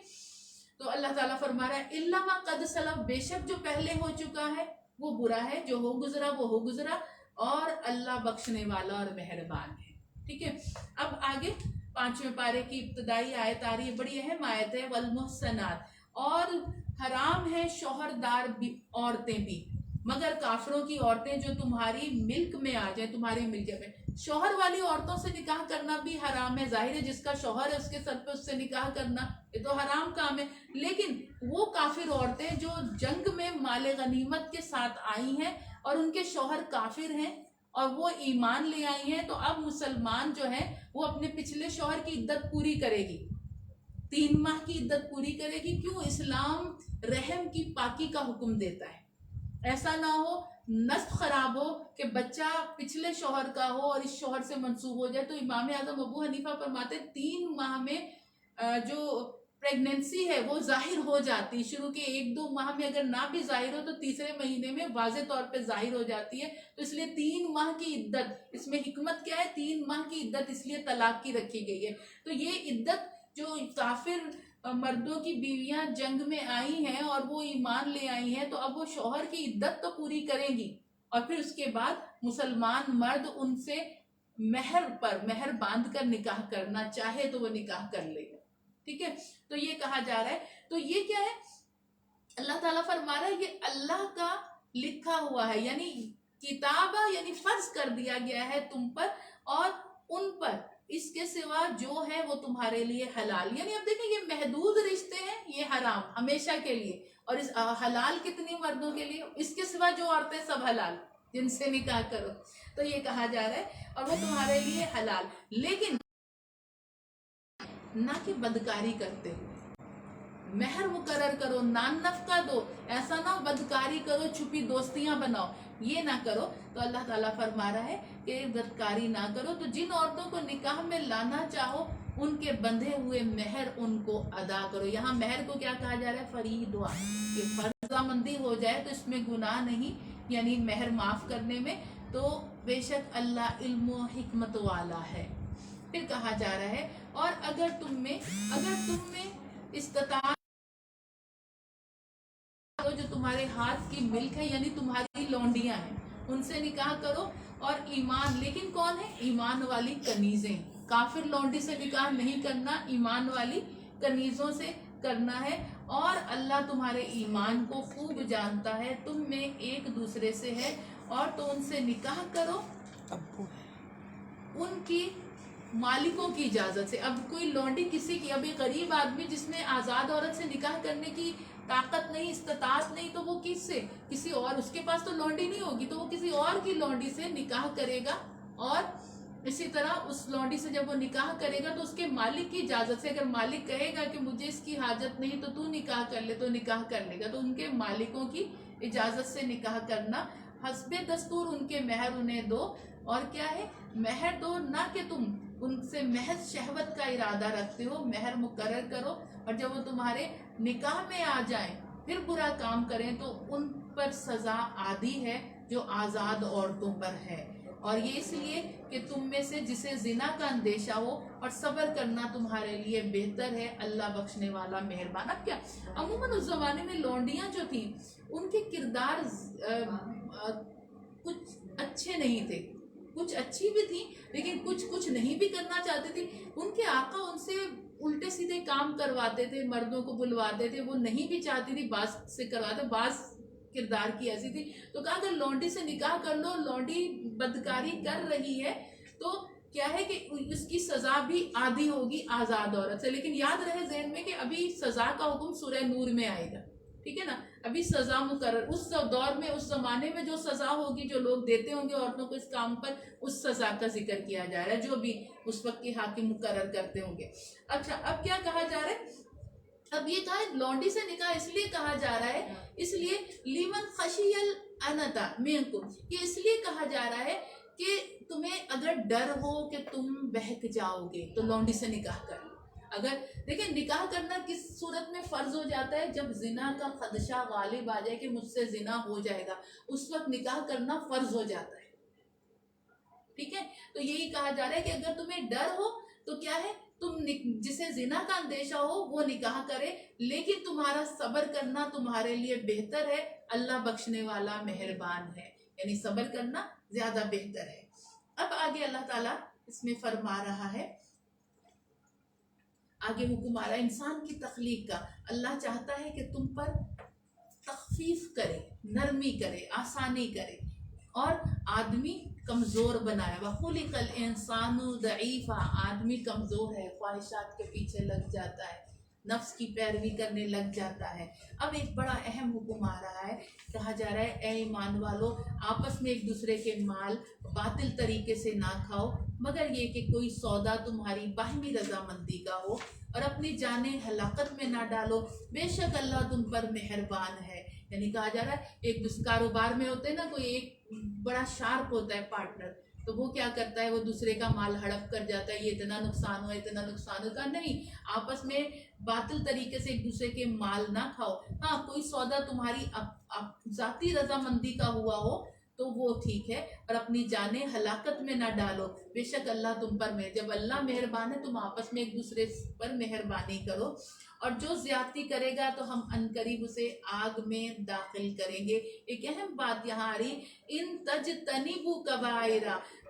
تو اللہ تعالیٰ فرما رہا ہے الا ما قد سلف، بے شک جو پہلے ہو چکا ہے وہ برا ہے، جو ہو گزرا وہ ہو گزرا، اور اللہ بخشنے والا اور مہربان ہے، ٹھیک ہے؟ اب آگے 5ویں پارے کی ابتدائی آیت آ رہی ہے، بڑی اہم آیت ہے، والمحصنات، اور حرام ہے شوہردار عورتیں بھی، مگر کافروں کی عورتیں جو تمہاری ملک میں آ جائیں، تمہاری ملکیت میں، شوہر والی عورتوں سے نکاح کرنا بھی حرام ہے، ظاہر ہے جس کا شوہر ہے اس کے سر پہ اس سے نکاح کرنا یہ تو حرام کام ہے، لیکن وہ کافر عورتیں جو جنگ میں مال غنیمت کے ساتھ آئی ہیں اور ان کے شوہر کافر ہیں اور وہ ایمان لے آئی ہیں، تو اب مسلمان جو ہے وہ اپنے پچھلے شوہر کی عدت پوری کرے گی، 3 ماہ کی عدت پوری کرے گی، کیوں؟ اسلام رحم کی پاکی کا حکم دیتا ہے، ایسا نہ ہو نسب خراب ہو کہ بچہ پچھلے شوہر کا ہو اور اس شوہر سے منسوب ہو جائے، تو امام اعظم ابو حنیفہ فرماتے 3 ماہ میں جو پریگننسی ہے وہ ظاہر ہو جاتی، شروع کے 1-2 ماہ میں اگر نہ بھی ظاہر ہو تو تیسرے مہینے میں واضح طور پہ ظاہر ہو جاتی ہے، تو اس لیے 3 ماہ کی عدت، اس میں حکمت کیا ہے؟ 3 ماہ کی عدت اس لیے طلاق کی رکھی گئی ہے، تو یہ عدت جو کافر مردوں کی بیویاں جنگ میں آئی ہیں اور وہ ایمان لے آئی ہیں، تو اب وہ شوہر کی عدت تو پوری کریں گی، اور پھر اس کے بعد مسلمان مرد ان سے مہر باندھ کر نکاح کرنا چاہے تو وہ نکاح کر لے گا، ٹھیک ہے؟ تو یہ کہا جا رہا ہے، تو یہ کیا ہے؟ اللہ تعالیٰ فرما رہا ہے یہ اللہ کا لکھا ہوا ہے، یعنی کتابہ، یعنی فرض کر دیا گیا ہے تم پر اور ان پر، اس کے سوا جو ہے وہ تمہارے لیے حلال، یعنی اب دیکھیں یہ محدود رشتے ہیں، یہ حرام ہمیشہ کے لیے، اور اس حلال کتنی مردوں کے لیے، اس کے سوا جو عورتیں سب حلال، جن سے نکاح کرو، تو یہ کہا جا رہا ہے اور وہ تمہارے لیے حلال، لیکن نہ کہ بدکاری کرتے ہو، مہر مقرر کرو، نان نفقہ دو، ایسا نہ بدکاری کرو، چھپی دوستیاں بناؤ، یہ نہ کرو، تو اللہ تعالیٰ فرما رہا ہے کہ بدکاری نہ کرو، تو جن عورتوں کو نکاح میں لانا چاہو ان کے بندھے ہوئے مہر ان کو ادا کرو، یہاں مہر کو کیا کہا جا رہا ہے؟ فریضہ، کہ فرض مندی ہو جائے تو اس میں گناہ نہیں، یعنی مہر معاف کرنے میں، تو بے شک اللہ علم و حکمت والا ہے، پھر کہا جا رہا ہے اور اگر تم میں استطاعت جو تمہارے ہاتھ کی ملک ہے، یعنی تمہاری لونڈیاں ہیں، ان سے نکاح کرو، اور ایمان، لیکن کون ہے؟ ایمان والی کنیزیں، کافر لونڈی سے نکاح نہیں کرنا، ایمان والی کنیزوں سے کرنا ہے، اور اللہ تمہارے ایمان کو خوب جانتا ہے، تم میں ایک دوسرے سے ہے، اور تو ان سے نکاح کرو ان کی مالکوں کی اجازت سے۔ اب کوئی لونڈی کسی کی، ابھی غریب آدمی جس نے آزاد عورت سے نکاح کرنے کی طاقت نہیں، استطاعت نہیں، تو وہ کس سے؟ کسی اور، اس کے پاس تو لونڈی نہیں ہوگی تو وہ کسی اور کی لونڈی سے نکاح کرے گا، اور اسی طرح اس لونڈی سے جب وہ نکاح کرے گا تو اس کے مالک کی اجازت سے، اگر مالک کہے گا کہ مجھے اس کی حاجت نہیں تو تو نکاح کر لے، تو نکاح کر لے گا، تو ان کے مالکوں کی اجازت سے نکاح کرنا، حسب دستور ان کے مہر انہیں دو، اور کیا ہے؟ مہر دو، نہ کہ تم ان سے محض شہوت کا ارادہ رکھتے ہو، مہر مقرر کرو، اور جب وہ تمہارے نکاح میں آ جائیں پھر برا کام کریں تو ان پر سزا عادی ہے جو آزاد عورتوں پر ہے، اور یہ اس لیے کہ تم میں سے جسے زنا کا اندیشہ ہو، اور صبر کرنا تمہارے لیے بہتر ہے، اللہ بخشنے والا مہربان۔ اب کیا عموماً اس زمانے میں لونڈیاں جو تھیں ان کے کردار کچھ اچھے نہیں تھے، کچھ اچھی بھی تھی لیکن کچھ نہیں بھی کرنا چاہتی تھی، ان کے آقا ان سے الٹے سیدھے کام کرواتے تھے، مردوں کو بلواتے تھے، وہ نہیں بھی چاہتی تھی، بعض سے کرواتے، بعض کردار کی ایسی تھی، تو کہا اگر لونڈی سے نکاح کر لو، لونڈی بدکاری کر رہی ہے تو کیا ہے کہ اس کی سزا بھی آدھی ہوگی آزاد عورت سے، لیکن یاد رہے ذہن میں کہ ابھی سزا کا حکم سورہ نور میں آئے گا، ٹھیک ہے نا؟ ابھی سزا مقرر، اس دور میں، اس زمانے میں جو سزا ہوگی، جو لوگ دیتے ہوں گے عورتوں کو اس کام پر، اس سزا کا ذکر کیا جا رہا ہے جو بھی اس وقت کے حاکم مقرر کرتے ہوں گے۔ اچھا اب کیا کہا جا رہا ہے؟ اب یہ کہا لونڈی سے نکاح اس لیے کہا جا رہا ہے، اس لیے لیمن خشی العنتا منکم، یہ اس لیے کہا جا رہا ہے کہ تمہیں اگر ڈر ہو کہ تم بہک جاؤ گے تو لونڈی سے نکاح کر لو۔ اگر دیکھیں نکاح کرنا کس صورت میں فرض ہو جاتا ہے، جب زنا کا خدشہ غالب آ جائے کہ مجھ سے زنا ہو جائے گا، اس وقت نکاح کرنا فرض ہو جاتا ہے، ٹھیک ہے۔ تو یہی کہا جا رہا ہے کہ اگر تمہیں ڈر ہو تو کیا ہے، تم جسے زنا کا اندیشہ ہو وہ نکاح کرے، لیکن تمہارا صبر کرنا تمہارے لیے بہتر ہے، اللہ بخشنے والا مہربان ہے، یعنی صبر کرنا زیادہ بہتر ہے۔ اب آگے اللہ تعالیٰ اس میں فرما رہا ہے، آگے حکم آ رہا ہے انسان کی تخلیق کا۔ اللہ چاہتا ہے کہ تم پر تخفیف کرے، نرمی کرے، آسانی کرے، اور آدمی کمزور بنایا۔ وَخُلِقَ الْإِنسَانُ ضَعِيفًا، آدمی کمزور ہے، خواہشات کے پیچھے لگ جاتا ہے، نفس کی پیروی کرنے لگ جاتا ہے۔ اب ایک بڑا اہم حکم آ رہا ہے، کہا جا رہا ہے اے ایمان والو آپس میں ایک دوسرے کے مال باطل طریقے سے نہ کھاؤ، مگر یہ کہ کوئی سودا تمہاری باہمی رضامندی کا ہو، اور اپنی جانیں ہلاکت میں نہ ڈالو، بے شک اللہ تم پر مہربان ہے۔ یعنی کہا جا رہا ہے ایک کاروبار میں ہوتے ہیں نا، کوئی ایک بڑا شارپ ہوتا ہے پارٹنر، تو وہ کیا کرتا ہے، وہ دوسرے کا مال ہڑپ کر جاتا ہے، یہ اتنا نقصان ہوا اتنا نقصان ہوا، نہیں، آپس میں باطل طریقے سے ایک دوسرے کے مال نہ کھاؤ۔ ہاں کوئی سودا تمہاری ذاتی رضامندی کا ہوا ہو تو وہ ٹھیک ہے، اور اپنی جانیں ہلاکت میں نہ ڈالو، بے شک اللہ تم پر جب اللہ مہربان ہے تم آپس میں ایک دوسرے پر مہربانی کرو، اور جو زیادتی کرے گا تو ہم عنقریب اسے آگ میں داخل کریں گے۔ ایک اہم بات یہاں آ رہی، ان تجتنبوا کبائر،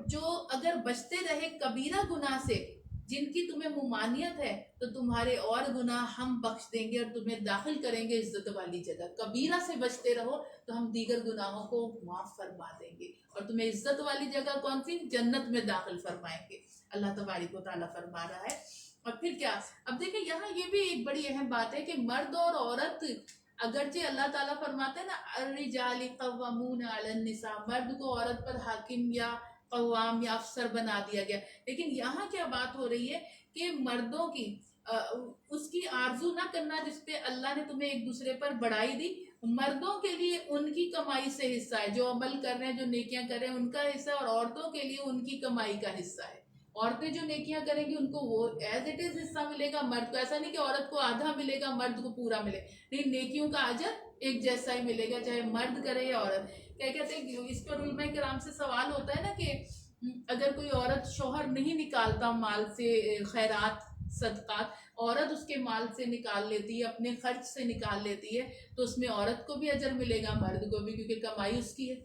جو اگر بچتے رہے کبیرہ گناہ سے جن کی تمہیں ممانعت ہے، تو تمہارے اور گناہ ہم بخش دیں گے اور تمہیں داخل کریں گے عزت والی جگہ۔ کبیرہ سے بچتے رہو تو ہم دیگر گناہوں کو معاف فرما دیں گے، اور تمہیں عزت والی جگہ کون سی، جنت میں داخل فرمائیں گے، اللہ تبارک و تعالیٰ فرما رہا ہے۔ اور پھر کیا، اب دیکھیں یہاں یہ بھی ایک بڑی اہم بات ہے کہ مرد اور عورت، اگرچہ اللہ تعالیٰ فرماتے ہیں نا الرجال قوامون علی النساء، مرد کو عورت پر حاکم یا قوام یا افسر بنا دیا گیا، لیکن یہاں کیا بات ہو رہی ہے کہ مردوں کی اس کی آرزو نہ کرنا جس پہ اللہ نے تمہیں ایک دوسرے پر بڑھائی دی، مردوں کے لیے ان کی کمائی سے حصہ ہے، جو عمل کر رہے ہیں جو نیکیاں کر رہے ہیں ان کا حصہ ہے، اور عورتوں کے لیے ان کی کمائی کا حصہ ہے۔ عورتیں جو نیکیاں کریں گی ان کو وہ ایز اٹ از حصہ ملے گا، مرد کو ایسا نہیں کہ عورت کو آدھا ملے گا مرد کو پورا ملے، نہیں، نیکیوں کا اجر ایک جیسا ہی ملے گا چاہے مرد کرے یا عورت۔ کیا کہتے ہیں اس پر علماء کرام سے سوال ہوتا ہے نا کہ اگر کوئی عورت شوہر نہیں نکالتا مال سے خیرات صدقات، عورت اس کے مال سے نکال لیتی ہے، اپنے خرچ سے نکال لیتی ہے، تو اس میں عورت کو بھی اجر ملے گا مرد کو بھی، کیونکہ کمائی اس کی ہے،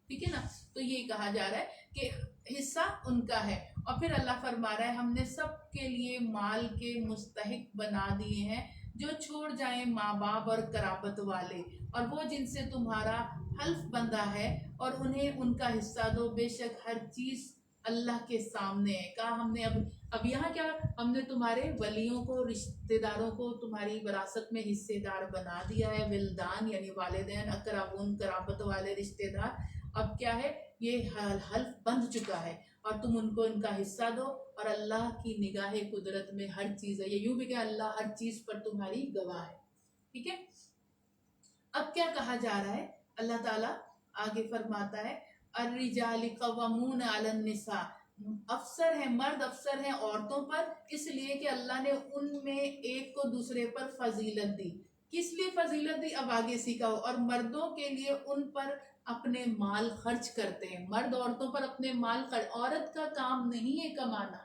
ٹھیک ہے نا۔ تو یہ کہا جا رہا ہے کہ حصہ ان کا ہے، اور پھر اللہ فرما رہا ہے ہم نے سب کے لیے مال کے مستحق بنا دیے ہیں جو چھوڑ جائیں ماں باپ اور قرابت والے، اور وہ جن سے تمہارا حلف بندہ ہے، اور انہیں ان کا حصہ دو، بے شک ہر چیز اللہ کے سامنے ہے۔ کہا ہم نے اب یہاں کیا، ہم نے تمہارے ولیوں کو رشتہ داروں کو تمہاری وراثت میں حصے دار بنا دیا ہے، ولدان یعنی والدین، اقربون قرابت والے رشتہ دار، اب کیا ہے یہ حلف بند چکا ہے، اور تم ان کو ان کا حصہ دو، اور اللہ کی نگاہ قدرت میں ہر چیز ہے، یہ یوں بھی کہ اللہ ہر چیز پر تمہاری گواہ ہے، ٹھیک ہے۔ اب کیا کہا جا رہا ہے، اللہ تعالیٰ آگے فرماتا ہے الرجال قوامون علی النساء، افسر ہیں، مرد افسر ہیں عورتوں پر، اس لیے کہ اللہ نے ان میں ایک کو دوسرے پر فضیلت دی۔ کس لیے فضیلت دی اب آگے سیکھا ہو، اور مردوں کے لیے ان پر اپنے مال خرچ کرتے ہیں، مرد عورتوں پر اپنے مال خرچ، عورت کا کام نہیں ہے کمانا،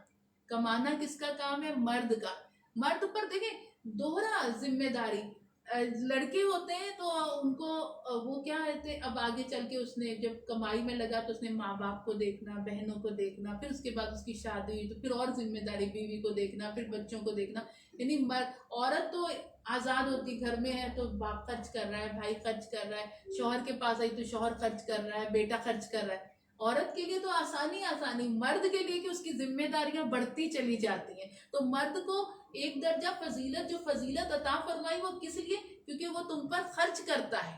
کمانا کس کا کام ہے، مرد کا۔ مرد پر دیکھیں دوہرا ذمہ داری، لڑکے ہوتے ہیں تو ان کو وہ کیا ہے، اب آگے چل کے اس نے جب کمائی میں لگا تو اس نے ماں باپ کو دیکھنا، بہنوں کو دیکھنا، پھر اس کے بعد اس کی شادی ہوئی تو پھر اور ذمہ داری، بیوی کو دیکھنا، پھر بچوں کو دیکھنا، یعنی عورت تو آزاد ہوتی، گھر میں ہے تو باپ خرچ کر رہا ہے، بھائی خرچ کر رہا ہے، شوہر کے پاس آئی تو شوہر خرچ کر رہا ہے، بیٹا خرچ کر رہا ہے۔ عورت کے لیے تو آسانی، مرد کے لیے کہ اس کی ذمہ داریاں بڑھتی چلی جاتی ہیں، تو مرد کو ایک درجہ فضیلت، جو فضیلت عطا فرمائی وہ کس لیے، کیونکہ وہ تم پر خرچ کرتا ہے،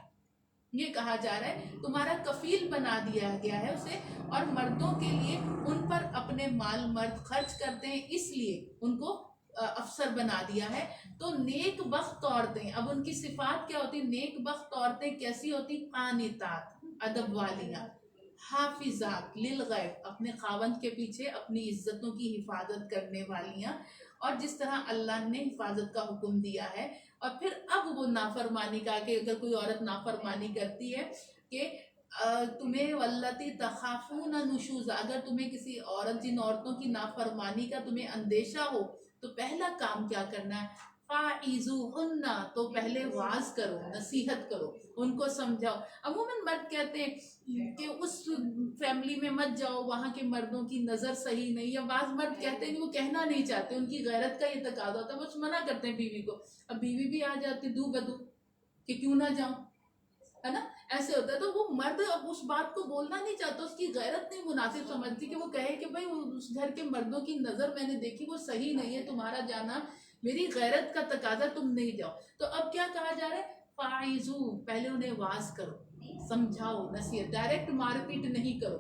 یہ کہا جا رہا ہے تمہارا کفیل بنا دیا گیا ہے اسے، اور مردوں کے لیے ان پر اپنے مال مرد خرچ کرتے ہیں، اس لیے ان کو افسر بنا دیا ہے. تو نیک بخت عورتیں، اب ان کی صفات کیا ہوتی؟ نیک بخت عورتیں کیسی ہوتی؟ قانتات، ادب والیاں، حافظات للغیب، اپنے خاوند کے پیچھے اپنی عزتوں کی حفاظت کرنے والیاں، اور جس طرح اللہ نے حفاظت کا حکم دیا ہے. اور پھر اب وہ نافرمانی کا کہ اگر کوئی عورت نافرمانی کرتی ہے کہ تمہیں واللتی تخافون نشوزا، اگر تمہیں کسی عورت، جن عورتوں کی نافرمانی کا تمہیں اندیشہ ہو تو پہلا کام کیا کرنا ہے؟ فَاعِذُوهُنَّ، تو پہلے واعظ کرو، نصیحت کرو، ان کو سمجھاؤ. عموماً مرد کہتے ہیں کہ اس فیملی میں مت جاؤ، وہاں کے مردوں کی نظر صحیح نہیں، یا بعض مرد کہتے ہیں کہ وہ کہنا نہیں چاہتے، ان کی غیرت کا یہ تقاضا ہوتا ہے، وہ منع کرتے ہیں بیوی کو. اب بیوی بھی آ جاتی دو بدو کہ کیوں نہ جاؤں، ہے نا، ایسے ہوتا ہے. تو وہ مرد اب اس بات کو بولنا نہیں چاہتا، اس کی غیرت نہیں مناسب سمجھتی کہ وہ کہے کہ بھائی اس گھر کے مردوں کی نظر میں نے دیکھی وہ صحیح نہیں ہے، تمہارا جانا میری غیرت کا تقاضا، تم نہیں جاؤ. تو اب کیا کہا جا رہا ہے؟ فائزو، پہلے انہیں واز کرو، سمجھاؤ، نصیحت، ڈائریکٹ مار پیٹ نہیں کرو،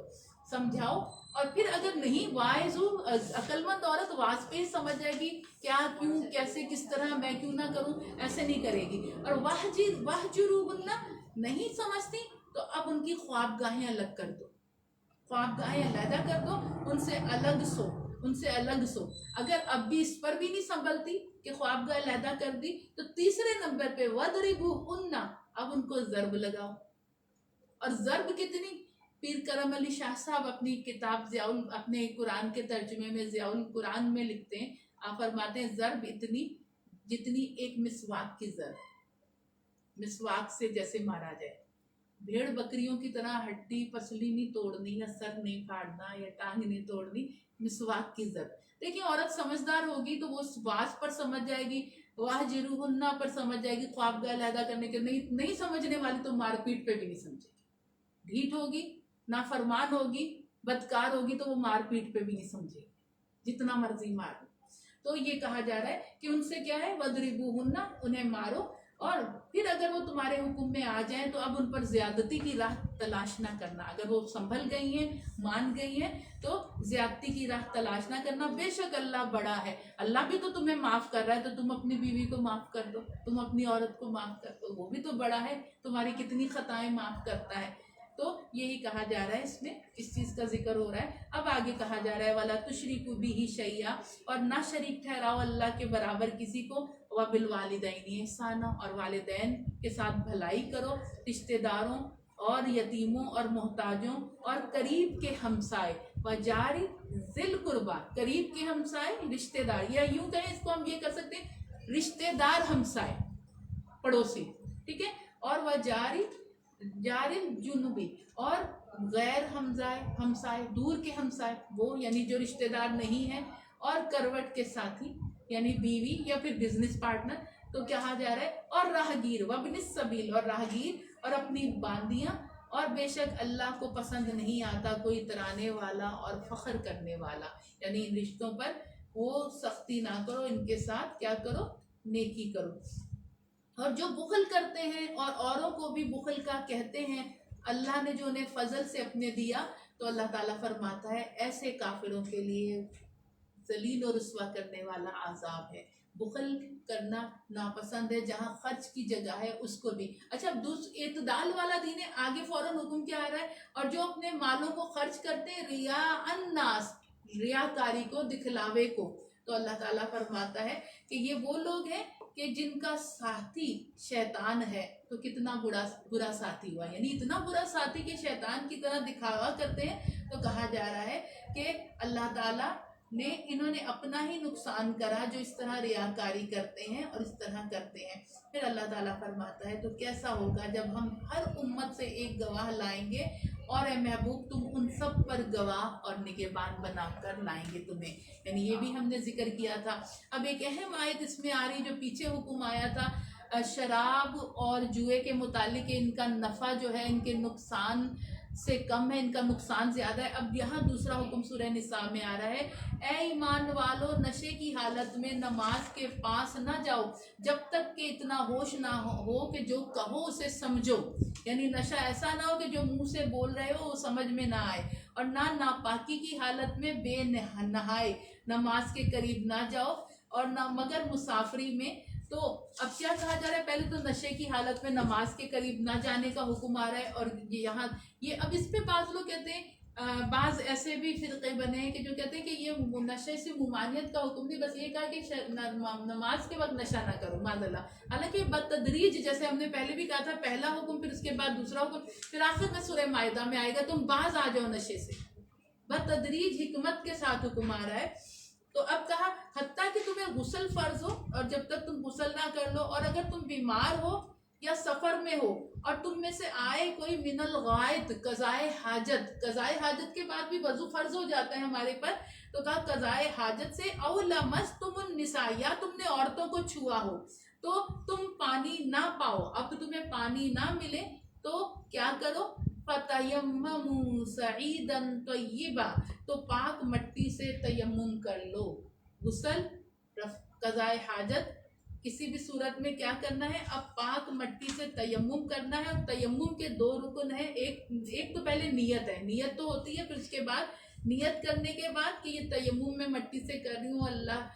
سمجھاؤ. اور پھر اگر نہیں وائزو، عقل مند عورت واز پہ ہی سمجھ جائے گی کیا، کیوں، کیسے، کس طرح، میں کیوں نہ کروں، ایسے نہیں کرے گی. اور واہجروہن، نہیں سمجھتی تو اب ان کی خوابگاہیں الگ کر دو، خوابگاہیں علیحدہ کر دو، ان سے الگ سو، ان سے الگ سو. اگر اب بھی اس پر بھی نہیں سنبھلتی کہ خوابگاہ علیحدہ کر دی، تو تیسرے نمبر پہ وَضْرِبُوهُنَّ، اب ان کو ضرب لگاؤ. اور ضرب کتنی؟ پیر کرم علی شاہ صاحب اپنی کتاب اپنے قرآن کے ترجمے میں ضیاء القرآن میں لکھتے ہیں، آپ فرماتے ہیں ضرب اتنی جتنی ایک مسواک کی ضرب، مسواک سے جیسے مارا جائے. بھیڑ بکریوں کی طرح ہڈی پسلی نہیں توڑنی، یا سر نہیں پھاڑنا، یا ٹانگ نہیں توڑنی، مسواک کی ضرب. دیکھیں عورت سمجھدار ہوگی تو وہ اس بات پر سمجھ جائے گی، واہجروہن پر سمجھ جائے گی، خوابگاہ علیحدہ کرنے کے. نہیں سمجھنے والی تو مار پیٹ پہ بھی نہیں سمجھے گی، ڈھیٹ ہوگی، نافرمان ہوگی، بدکار ہوگی تو وہ مار پیٹ پہ بھی نہیں سمجھے گی، جتنا مرضی مارو. تو یہ کہا جا رہا ہے کہ ان سے کیا ہے؟ وَضْرِبُوهُنَّ، انہیں مارو. اور پھر اگر وہ تمہارے حکم میں آ جائیں تو اب ان پر زیادتی کی راہ تلاش نہ کرنا. اگر وہ سنبھل گئی ہیں، مان گئی ہیں، تو زیادتی کی راہ تلاش نہ کرنا. بے شک اللہ بڑا ہے، اللہ بھی تو تمہیں معاف کر رہا ہے، تو تم اپنی بیوی کو معاف کر دو، تم اپنی عورت کو معاف کر دو، وہ بھی تو بڑا ہے، تمہاری کتنی خطائیں معاف کرتا ہے. تو یہی کہا جا رہا ہے، اس میں اس چیز کا ذکر ہو رہا ہے. اب آگے کہا جا رہا ہے وَلَا تُشْرِكُوا بِهِ شَيْئًا، اور نہ شریک ٹھہراؤ اللہ کے برابر کسی کو. وَبِالْوَالِدَيْنِ احسانا، اور والدین کے ساتھ بھلائی کرو، رشتہ داروں اور یتیموں اور محتاجوں اور قریب کے ہمسائے. وَجَارِ ذِی الْقُرْبَى، قریب کے ہمسائے، رشتہ دار، یا یوں کہیں اس کو ہم یہ کر سکتے ہیں رشتہ دار ہمسائے، پڑوسی، ٹھیک ہے. اور وَجَارِ الْجُنُبِ، اور غیر ہمسائے، دور کے ہمسائے، وہ یعنی جو رشتہ دار نہیں ہیں. اور کروٹ کے ساتھی یعنی بیوی یا پھر بزنس پارٹنر. تو کہا جا رہا ہے اور راہگیر، وابن السبیل، اور راہگیر اور اپنی باندیاں. اور بے شک اللہ کو پسند نہیں آتا کوئی ترانے والا اور فخر کرنے والا. یعنی ان رشتوں پر وہ سختی نہ کرو، ان کے ساتھ کیا کرو؟ نیکی کرو. اور جو بخل کرتے ہیں اور اوروں کو بھی بخل کا کہتے ہیں، اللہ نے جو انہیں فضل سے اپنے دیا، تو اللہ تعالیٰ فرماتا ہے ایسے کافروں کے لیے ذلیل و رسوا کرنے والا عذاب ہے. بخل کرنا ناپسند ہے، جہاں خرچ کی جگہ ہے اس کو بھی. اچھا، اعتدال والا دین ہے. آگے فوراً حکم کیا آ رہا ہے؟ اور جو اپنے مالوں کو خرچ کرتے ہیں ریاء الناس، ریاکاری کو، دکھلاوے کو. تو اللہ تعالیٰ فرماتا ہے کہ یہ وہ لوگ ہیں کہ جن کا ساتھی شیطان ہے. تو کتنا برا ساتھی ہوا، یعنی اتنا برا ساتھی کہ شیطان کی طرح دکھاوا کرتے ہیں. تو کہا جا رہا ہے کہ اللہ تعالیٰ نے انہوں نے اپنا ہی نقصان کرا جو اس طرح ریاکاری کرتے ہیں اور اس طرح کرتے ہیں. پھر اللہ تعالیٰ فرماتا ہے تو کیسا ہوگا جب ہم ہر امت سے ایک گواہ لائیں گے، اور اے محبوب تم ان سب پر گواہ اور نگہبان بنا کر لائیں گے تمہیں. یعنی یہ بھی ہم نے ذکر کیا تھا. اب ایک اہم آیت اس میں آ رہی جو پیچھے حکم آیا تھا شراب اور جوئے کے متعلق، ان کا نفع جو ہے ان کے نقصان سے کم ہے، ان کا نقصان زیادہ ہے. اب یہاں دوسرا حکم سورہ نساء میں آ رہا ہے، اے ایمان والو نشے کی حالت میں نماز کے پاس نہ جاؤ جب تک کہ اتنا ہوش نہ ہو کہ جو کہو اسے سمجھو. یعنی نشہ ایسا نہ ہو کہ جو منہ سے بول رہے ہو وہ سمجھ میں نہ آئے. اور نہ ناپاکی کی حالت میں بے نہائے نماز کے قریب نہ جاؤ. اور نہ مگر مسافری میں. تو اب کیا کہا جا رہا ہے؟ پہلے تو نشے کی حالت میں نماز کے قریب نہ جانے کا حکم آ رہا ہے. اور یہاں یہ اب اس پہ بعض لوگ کہتے ہیں، بعض ایسے بھی فرقے بنے ہیں کہ جو کہتے ہیں کہ یہ نشے سے ممانعت کا حکم نہیں، بس یہ کہا کہ نماز کے وقت نشہ نہ کرو معاذ اللہ. حالانکہ بتدریج، جیسے ہم نے پہلے بھی کہا تھا، پہلا حکم پھر اس کے بعد دوسرا حکم، پھر آخر میں سورہ مائدہ میں آئے گا تم باز آ جاؤ نشے سے. بتدریج حکمت کے ساتھ حکم آ رہا ہے. تو اب کہا حتیٰ کہ تمہیں غسل فرض ہو، اور جب تک تم غسل نہ کر لو، اور اگر تم بیمار ہو یا سفر میں ہو اور تم میں سے آئے کوئی من الغائط قضائے حاجت کے بعد بھی وضو فرض ہو جاتا ہے ہمارے پر. تو کہا قضائے حاجت سے، او لمستم النساء، یا تم نے عورتوں کو چھوا ہو تو تم پانی نہ پاؤ، اب تمہیں پانی نہ ملے تو کیا کرو؟ فَتَيَمَّمُوا صَعِيدًا طَيِّبًا، تو پاک مٹی سے تیمم کر لو. غسل، قضائے حاجت، کسی بھی صورت میں کیا کرنا ہے؟ اب پاک مٹی سے تیمم کرنا ہے. اور تیمم کے 2 رکن ہیں. ایک تو پہلے نیت ہے، نیت تو ہوتی ہے، پھر اس کے بعد نیت کرنے کے بعد کہ یہ تیمم میں مٹی سے کر رہی ہوں اللہ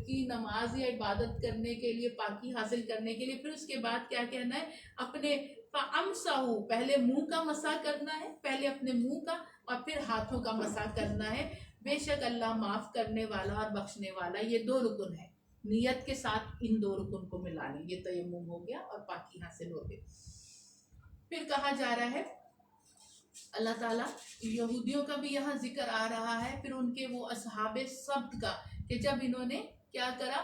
کی نماز یا عبادت کرنے کے لیے، پاکی حاصل کرنے کے لیے. پھر اس کے بعد کیا کہنا ہے؟ اپنے فَأَمْسَحُوا، پہلے منہ کا مسح کرنا ہے، پہلے اپنے منہ کا اور پھر ہاتھوں کا مسح کرنا ہے. بے شک اللہ معاف کرنے والا اور بخشنے والا. یہ 2 رکن ہے. نیت کے ساتھ ان 2 رکن کو ملا لیں، یہ تیمم ہو گیا اور پاکی حاصل ہو گئی. پھر کہا جا رہا ہے اللہ تعالیٰ، یہودیوں کا بھی یہاں ذکر آ رہا ہے، پھر ان کے وہ اصحاب سبت کا، کہ جب انہوں نے کیا کرا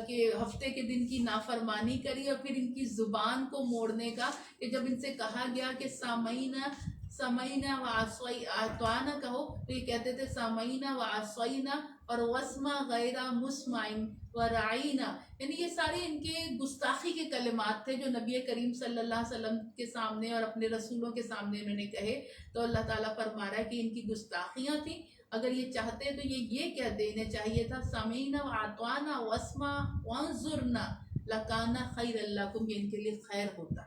کہ ہفتے کے دن کی نافرمانی کری، اور پھر ان کی زبان کو موڑنے کا، کہ جب ان سے کہا گیا کہ سمعینا وعصینا کہو، تو یہ کہتے تھے سمعینا وعصینا اور واسمع غیر مسمعین ورعینا. یعنی یہ سارے ان کے گستاخی کے کلمات تھے جو نبی کریم صلی اللہ علیہ وسلم کے سامنے اور اپنے رسولوں کے سامنے انہوں نے کہے. تو اللہ تعالیٰ فرما رہا ہے کہ ان کی گستاخیاں تھیں. اگر یہ چاہتے تو یہ کہتے، انہیں چاہیے تھا سمینا وعطوانا واسمع وانظرنا لکان خیر لکم، یہ ان کے لیے خیر ہوتا.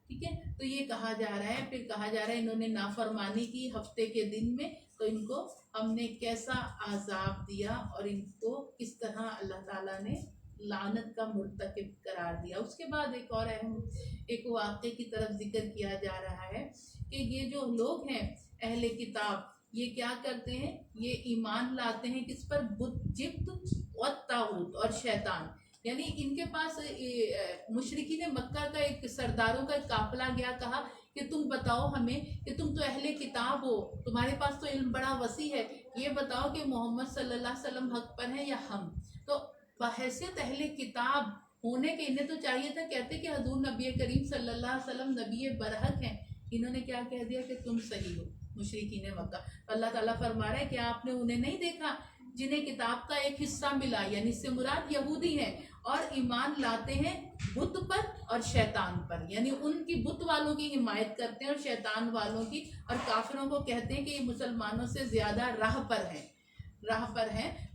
ٹھیک ہے. تو یہ کہا جا رہا ہے، پھر کہا جا رہا ہے انہوں نے نافرمانی کی ہفتے کے دن میں، تو ان کو ہم نے کیسا عذاب دیا اور ان کو کس طرح اللہ تعالیٰ نے لعنت کا مرتکب قرار دیا. اس کے بعد ایک اور اہم ایک واقعے کی طرف ذکر کیا جا رہا ہے کہ یہ جو لوگ ہیں اہل کتاب، یہ کیا کرتے ہیں؟ یہ ایمان لاتے ہیں کس پر؟ بت جبت و طاغوت اور شیطان. یعنی ان کے پاس مشرکین مکہ کا ایک سرداروں کا ایک قافلہ گیا، کہا کہ تم بتاؤ ہمیں کہ تم تو اہل کتاب ہو، تمہارے پاس تو علم بڑا وسیع ہے، یہ بتاؤ کہ محمد صلی اللہ علیہ وسلم حق پر ہیں یا ہم. تو بحیثیت اہل کتاب ہونے کے انہیں تو چاہیے تھا، کہتے کہ حضور نبی کریم صلی اللہ علیہ وسلم نبی برحق ہیں. انہوں نے کیا کہہ دیا کہ تم صحیح ہو مشرکین مکہ. اللہ تعالیٰ فرما رہا ہے کہ آپ نے انہیں نہیں دیکھا جنہیں کتاب کا ایک حصہ ملا، یعنی اس سے مراد یہودی ہیں اور ایمان لاتے ہیں بت پر اور شیطان پر، یعنی ان کی بت والوں کی حمایت کرتے ہیں اور شیطان والوں کی، اور کافروں کو کہتے ہیں کہ یہ مسلمانوں سے زیادہ راہ پر ہیں.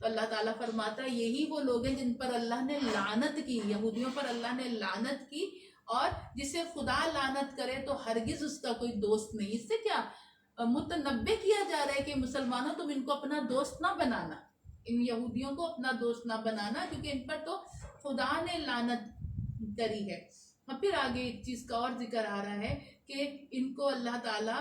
تو اللہ تعالیٰ فرماتا ہے یہی وہ لوگ ہیں جن پر اللہ نے لعنت کی، یہودیوں پر اللہ نے لعنت کی. اور جسے خدا لعنت کرے تو ہرگز اس کا کوئی دوست نہیں. اس سے کیا متنبع کیا جا رہا ہے کہ مسلمانوں تم ان کو اپنا دوست نہ بنانا، ان یہودیوں کو اپنا دوست نہ بنانا، کیونکہ ان پر تو خدا نے لعنت کری ہے. اور پھر آگے ایک چیز کا اور ذکر آ رہا ہے کہ ان کو اللہ تعالیٰ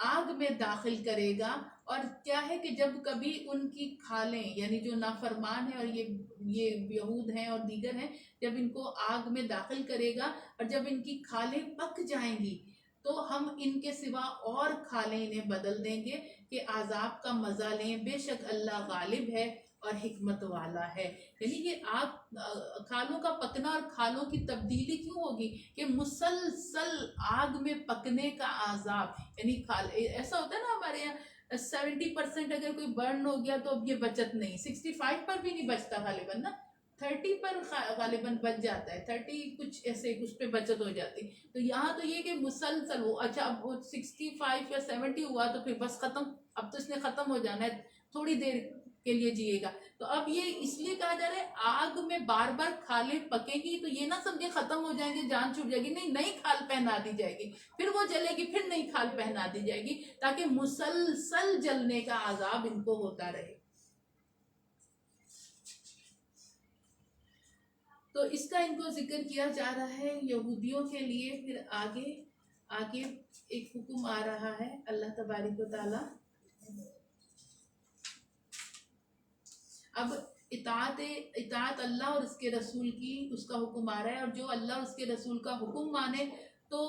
آگ میں داخل کرے گا. اور کیا ہے کہ جب کبھی ان کی کھالیں، یعنی جو نافرمان ہیں اور یہ یہود ہیں اور دیگر ہیں، جب ان کو آگ میں داخل کرے گا اور جب ان کی کھالیں پک جائیں گی تو ہم ان کے سوا اور کھالیں انہیں بدل دیں گے کہ عذاب کا مزہ لیں. بے شک اللہ غالب ہے اور حکمت والا ہے. یعنی یہ آگ، کھالوں کا پکنا اور کھالوں کی تبدیلی کیوں ہوگی؟ کہ مسلسل آگ میں پکنے کا عذاب. یعنی ایسا ہوتا ہے نا ہمارے یہاں 70% اگر کوئی برن ہو گیا تو اب یہ بچت نہیں، 65 پر بھی نہیں بچتا غالباً نا، 30 پر غالباً بچ جاتا ہے، 30 کچھ ایسے اس پہ بچت ہو جاتی. تو یہاں تو یہ کہ مسلسل وہ اچھا اب وہ 65 یا 70 ہوا تو پھر بس ختم، اب تو اس نے ختم ہو جانا ہے، تھوڑی دیر کے لیے جیے گا. تو اب یہ اس لیے کہا جا رہا ہے آگ میں بار بار کھالیں پکے گی تو یہ نہ سمجھے ختم ہو جائیں گے، جان چھوٹ جائے گی، نہیں، نئی کھال پہنا دی جائے گی، پھر وہ جلے گی، پھر نئی کھال پہنا دی جائے گی، تاکہ مسلسل جلنے کا عذاب ان کو ہوتا رہے. تو اس کا ان کو ذکر کیا جا رہا ہے یہودیوں کے لیے. پھر آگے ایک حکم آ رہا ہے اللہ تبارک و تعالی. اب اطاعت اللہ اور اس کے رسول کی اس کا حکم آ رہا ہے، اور جو اللہ اور اس کے رسول کا حکم مانے تو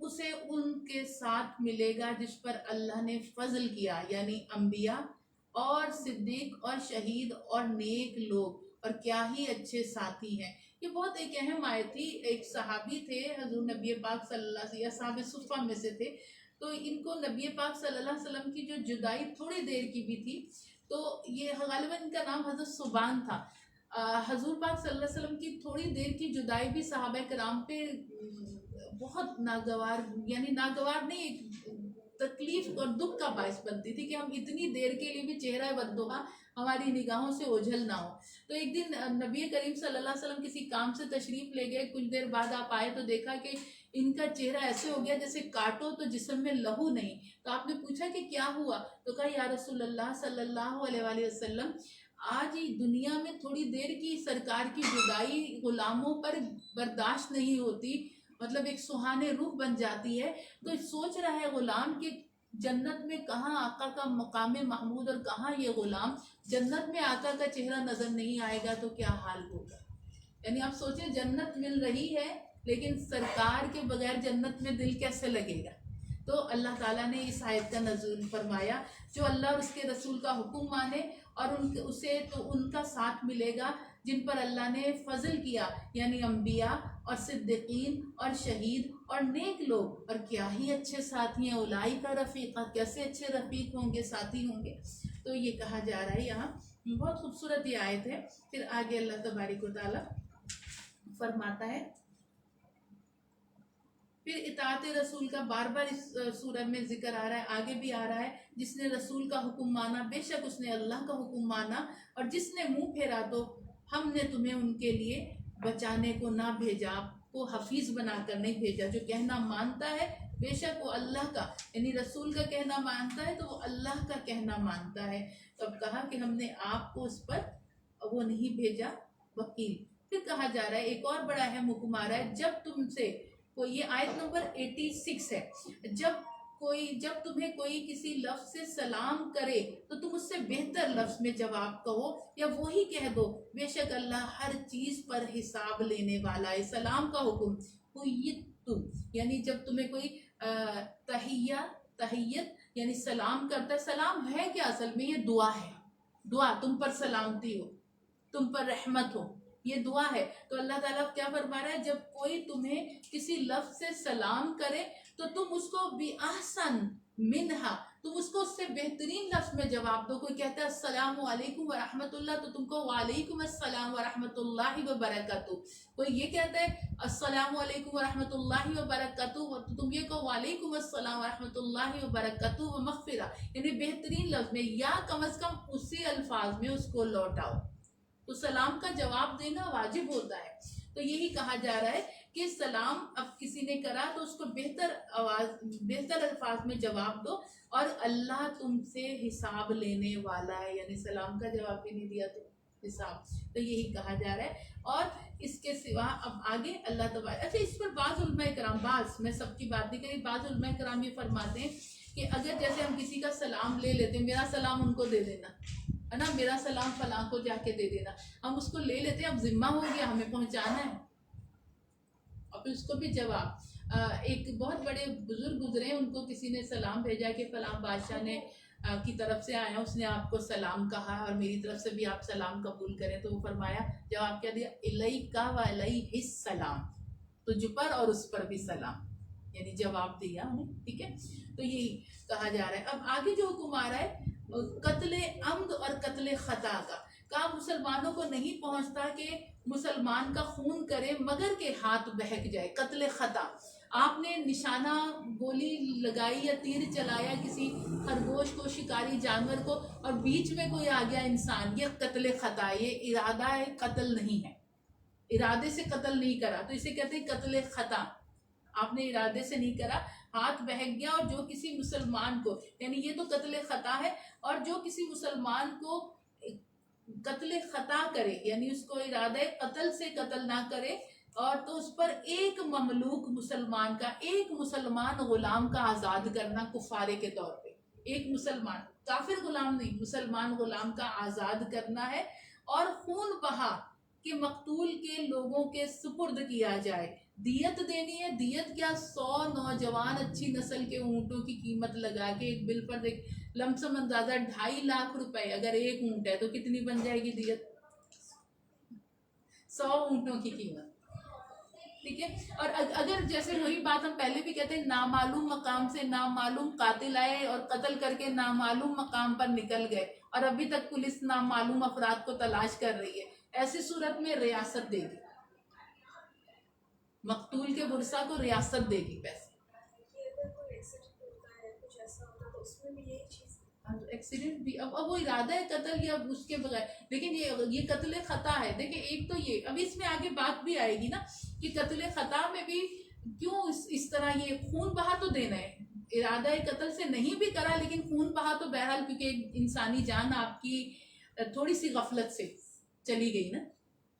اسے ان کے ساتھ ملے گا جس پر اللہ نے فضل کیا، یعنی انبیاء اور صدیق اور شہید اور نیک لوگ، اور کیا ہی اچھے ساتھی ہیں. یہ بہت ایک اہم آیت تھی. ایک صحابی تھے حضور نبی پاک صلی اللہ علیہ وسلم، صحابہ صفہ میں سے تھے. تو ان کو نبی پاک صلی اللہ علیہ وسلم کی جو جدائی تھوڑی دیر کی بھی تھی، تو یہ غالباً ان کا نام حضرت صبان تھا. حضور پاک صلی اللہ علیہ وسلم کی تھوڑی دیر کی جدائی بھی صحابہ کرام پہ بہت ناگوار، یعنی ناگوار نہیں، ایک تکلیف اور دکھ کا باعث بنتی تھی کہ ہم اتنی دیر کے لیے بھی چہرہ بددعا ہماری نگاہوں سے اوجھل نہ ہو. تو ایک دن نبی کریم صلی اللہ علیہ وسلم کسی کام سے تشریف لے گئے، کچھ دیر بعد آپ آئے تو دیکھا کہ ان کا چہرہ ایسے ہو گیا جیسے کاٹو تو جسم میں لہو نہیں. تو آپ نے پوچھا کہ کیا ہوا؟ تو کہا یا رسول اللہ صلی اللہ علیہ وآلہ وسلم، آج ہی دنیا میں تھوڑی دیر کی سرکار کی جدائی غلاموں پر برداشت نہیں ہوتی، مطلب ایک سہانے روح بن جاتی ہے. تو سوچ رہا ہے غلام کہ جنت میں کہاں آقا کا مقام محمود اور کہاں یہ غلام، جنت میں آقا کا چہرہ نظر نہیں آئے گا تو کیا حال ہوگا. یعنی آپ سوچیں جنت مل رہی ہے لیکن سرکار کے بغیر جنت میں دل کیسے لگے گا. تو اللہ تعالیٰ نے اس آیت کا نزول فرمایا، جو اللہ اور اس کے رسول کا حکم مانے اور اسے تو ان کا ساتھ ملے گا جن پر اللہ نے فضل کیا، یعنی انبیاء اور صدیقین اور شہید اور نیک لوگ، اور کیا ہی اچھے ساتھی ہیں. اولئک رفیقا، کیسے اچھے رفیق ہوں گے، ساتھی ہوں گے. تو یہ کہا جا رہا ہے یہاں. بہت خوبصورت یہ آیت ہے. پھر آگے اللہ تبارک و تعالیٰ فرماتا ہے، پھر اطاعت رسول کا بار بار اس سورہ میں ذکر آ رہا ہے، آگے بھی آ رہا ہے. جس نے رسول کا حکم مانا بے شک اس نے اللہ کا حکم مانا، اور جس نے منہ پھیرا تو ہم نے تمہیں ان کے لیے بچانے کو نہ بھیجا، آپ کو حفیظ بنا کر نہیں بھیجا. جو کہنا مانتا ہے بے شک وہ اللہ کا، یعنی رسول کا کہنا مانتا ہے تو وہ اللہ کا کہنا مانتا ہے. تو اب کہا کہ ہم نے آپ کو اس پر وہ نہیں بھیجا وکیل. پھر کہا جا رہا ہے ایک اور بڑا اہم حکم آ رہا ہے، جب تم سے کوئی، یہ آیت نمبر 86 ہے، جب تمہیں کوئی کسی لفظ سے سلام کرے تو تم اس سے بہتر لفظ میں جواب کہو یا وہی کہہ دو، بے شک اللہ ہر چیز پر حساب لینے والا ہے. سلام کا حکم یعنی جب تمہیں کوئی تحیت یعنی سلام کرتا ہے. سلام ہے کیا اصل میں؟ یہ دعا ہے. دعا، تم پر سلامتی ہو، تم پر رحمت ہو، یہ دعا ہے. تو اللہ تعالیٰ کیا فرما رہا ہے، جب کوئی تمہیں کسی لفظ سے سلام کرے تو تم اس کو بِأَحْسَنْ مِنْهَا، تم اس کو اس سے بہترین لفظ میں جواب دو. کوئی کہتا ہے السلام علیکم ورحمۃ اللہ تو تم کو وعلیکم السلام ورحمۃ اللہ وبرکاتہ. کوئی یہ کہتا ہے السلام علیکم ورحمۃ اللہ وبرکاتہ تو تم یہ کہو وعلیکم السلام ورحمۃ اللہ وبرکاتہ ومغفرہ، یعنی بہترین لفظ میں، یا کم از کم اسی الفاظ میں اس کو لوٹاؤ. تو سلام کا جواب دینا واجب ہوتا ہے. تو یہی کہا جا رہا ہے کہ سلام اب کسی نے کرا تو اس کو بہتر الفاظ میں جواب دو، اور اللہ تم سے حساب لینے والا ہے. یعنی سلام کا جواب بھی نہیں دیا تو حساب. تو یہی کہا جا رہا ہے. اور اس کے سوا اب آگے اللہ تبارک، اچھا اس پر بعض علماء کرام، میں سب کی بات نہیں کری، بعض علماء کرام یہ فرماتے ہیں کہ اگر جیسے ہم کسی کا سلام لے لیتے ہیں، میرا سلام ان کو دے دینا ہے نا، میرا سلام فلاں کو جا کے دے دینا، ہم اس کو لے لیتے ہیں، اب ذمہ ہو گیا، ہمیں پہنچانا ہے. اور پھر اس کو بھی جواب، ایک بہت بڑے بزرگ گزرے ہیں، ان کو کسی نے سلام بھیجا کہ فلاں بادشاہ نے کی طرف سے آیا، اس نے آپ کو سلام کہا اور میری طرف سے بھی آپ سلام قبول کریں. تو وہ فرمایا، جواب کیا دیا، الیکا و الیہ السلام، تجھ پر اور اس پر بھی سلام، یعنی جواب دیا انہیں. ٹھیک ہے. تو یہی کہا جا رہا ہے. اب آگے جو حکم آ رہا ہے قتل عمد اور قتل خطا کا، کہا مسلمانوں کو نہیں پہنچتا کہ مسلمان کا خون کرے مگر کہ ہاتھ بہک جائے. قتل خطا، آپ نے نشانہ گولی لگائی یا تیر چلایا کسی خرگوش کو، شکاری جانور کو، اور بیچ میں کوئی آ گیا انسان، یہ قتل خطا ہے، یہ ارادہ ہے، قتل نہیں ہے، ارادے سے قتل نہیں کرا، تو اسے کہتے ہیں قتل خطا. آپ نے ارادے سے نہیں کرا، ہاتھ بہک گیا، اور جو کسی مسلمان کو، یعنی یہ تو قتل خطا ہے، اور جو کسی مسلمان کو قتل خطا کرے یعنی اس کو ارادہ قتل سے قتل نہ کرے، اور تو اس پر ایک مملوک مسلمان کا، ایک مسلمان غلام کا آزاد کرنا کفارے کے طور پہ، ایک مسلمان، کافر غلام نہیں، مسلمان غلام کا آزاد کرنا ہے، اور خون بہا کہ مقتول کے لوگوں کے سپرد کیا جائے، دیت دینی ہے۔ دیت کیا، 100 نوجوان اچھی نسل کے اونٹوں کی قیمت لگا کے ایک بل پر ایک لمسم اندازہ 2.5 لاکھ روپے، اگر ایک اونٹ ہے تو کتنی بن جائے گی دیت؟ 100 اونٹوں کی قیمت، ٹھیک ہے۔ اور اگر جیسے وہی بات ہم پہلے بھی کہتے ہیں، نامعلوم مقام سے نامعلوم قاتل آئے اور قتل کر کے نامعلوم مقام پر نکل گئے، اور ابھی تک پولیس نامعلوم افراد کو تلاش کر رہی ہے، ایسی صورت میں ریاست دے گی، مقتول کے ورثہ کو ریاست دے گی پیسے۔ ایکسیڈنٹ بھی اب وہ ارادہ ہے قتل یا اس کے بغیر، لیکن یہ قتل خطا ہے۔ دیکھیں ایک تو یہ ابھی اس میں آگے بات بھی آئے گی نا کہ قتل خطا میں بھی کیوں اس طرح یہ خون بہا تو دینا ہے، ارادہ قتل سے نہیں بھی کرا لیکن خون بہا تو بہرحال، کیونکہ ایک انسانی جان آپ کی تھوڑی سی غفلت سے چلی گئی نا،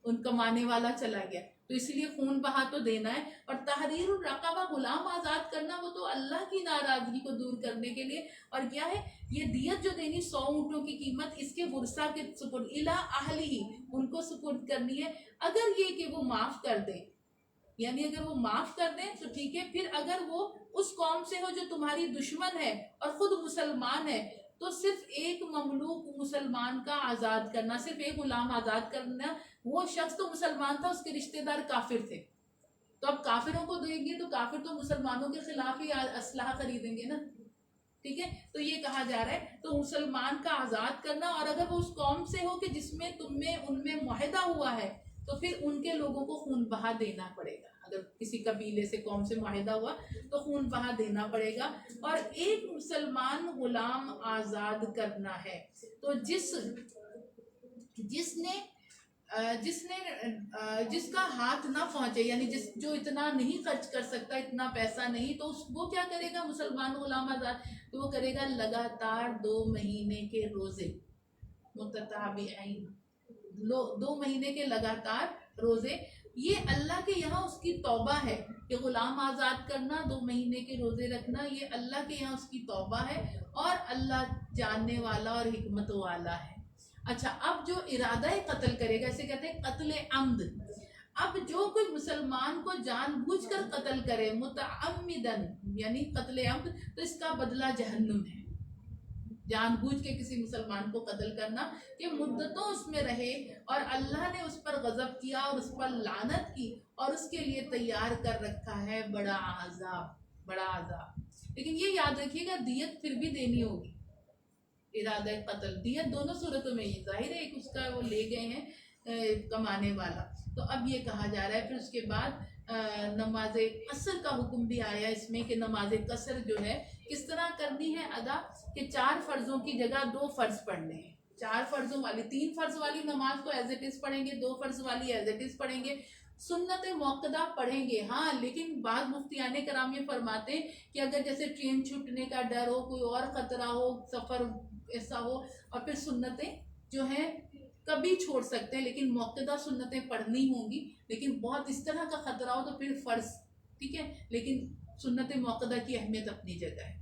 ان کمانے والا چلا گیا، تو اس لیے خون بہا تو دینا ہے۔ اور تحریر الرقبہ، غلام آزاد کرنا، وہ تو اللہ کی ناراضگی کو دور کرنے کے لیے، اور کیا ہے یہ دیت جو دینی 100 اونٹوں کی قیمت، اس کے ورثہ کے سپرد الی اہلہ، ان کو سپرد کرنی ہے، اگر یہ کہ وہ معاف کر دیں، یعنی اگر وہ معاف کر دیں تو ٹھیک ہے، پھر اگر وہ اس قوم سے ہو جو تمہاری دشمن ہے اور خود مسلمان ہے، تو صرف ایک مملوک مسلمان کا آزاد کرنا، صرف ایک غلام آزاد کرنا، وہ شخص تو مسلمان تھا، اس کے رشتہ دار کافر تھے، تو اب کافروں کو دیں گے تو کافر تو مسلمانوں کے خلاف ہی اسلحہ خریدیں گے نا، ٹھیک ہے۔ تو یہ کہا جا رہا ہے تو مسلمان کا آزاد کرنا، اور اگر وہ اس قوم سے ہو کہ جس میں تم میں ان میں معاہدہ ہوا ہے، تو پھر ان کے لوگوں کو خون بہا دینا پڑے گا، اگر کسی قبیلے سے قوم سے معاہدہ ہوا تو خون بہا دینا پڑے گا، اور ایک مسلمان غلام آزاد کرنا ہے۔ تو جس کا ہاتھ نہ پہنچے، یعنی جو اتنا نہیں خرچ کر سکتا، اتنا پیسہ نہیں، تو وہ کیا کرے گا مسلمان غلام آزاد؟ تو وہ کرے گا لگاتار 2 مہینے کے روزے متتابعین، 2 مہینے کے لگاتار روزے۔ یہ اللہ کے یہاں اس کی توبہ ہے کہ غلام آزاد کرنا، 2 مہینے کے روزے رکھنا، یہ اللہ کے یہاں اس کی توبہ ہے، اور اللہ جاننے والا اور حکمت والا ہے۔ اچھا، اب جو ارادہ قتل کرے گا، اسے کہتے ہیں قتل عمد۔ اب جو کوئی مسلمان کو جان بوجھ کر قتل کرے متعمدن، یعنی قتل عمد، تو اس کا بدلہ جہنم ہے۔ جان بوجھ کے کسی مسلمان کو قتل کرنا کہ مدتوں اس میں رہے، اور اللہ نے اس پر غضب کیا اور اس پر لعنت کی، اور اس کے لیے تیار کر رکھا ہے بڑا عذاب۔ لیکن یہ یاد رکھیے گا دیت پھر بھی دینی ہوگی، ارادہ قتل دیت دونوں صورتوں میں، یہ ظاہر ہے ایک اس کا وہ لے گئے ہیں کمانے والا۔ تو اب یہ کہا جا رہا ہے پھر اس کے بعد نماز قصر کا حکم بھی آیا اس میں، کہ نماز قصر جو ہے کس طرح کرنی ہے ادا، کہ 4 فرضوں کی جگہ 2 فرض پڑھنے ہیں، 4 فرضوں والی، 3 فرض والی نماز کو ایز اٹ از پڑھیں گے، 2 فرض والی ایز اٹ از پڑھیں گے، سنت موقدہ پڑھیں گے، ہاں، لیکن بعض مفتیان کرام یہ فرماتے ہیں کہ اگر جیسے ٹرین چھوٹنے کا ڈر ہو، کوئی اور خطرہ ہو، سفر ایسا ہو، اور پھر سنتیں جو ہیں کبھی چھوڑ سکتے ہیں، لیکن موقدہ سنتیں پڑھنی ہوں گی، لیکن بہت اس طرح کا خطرہ ہو تو پھر فرض، ٹھیک ہے، لیکن سنت موقدہ کی اہمیت اپنی جگہ ہے،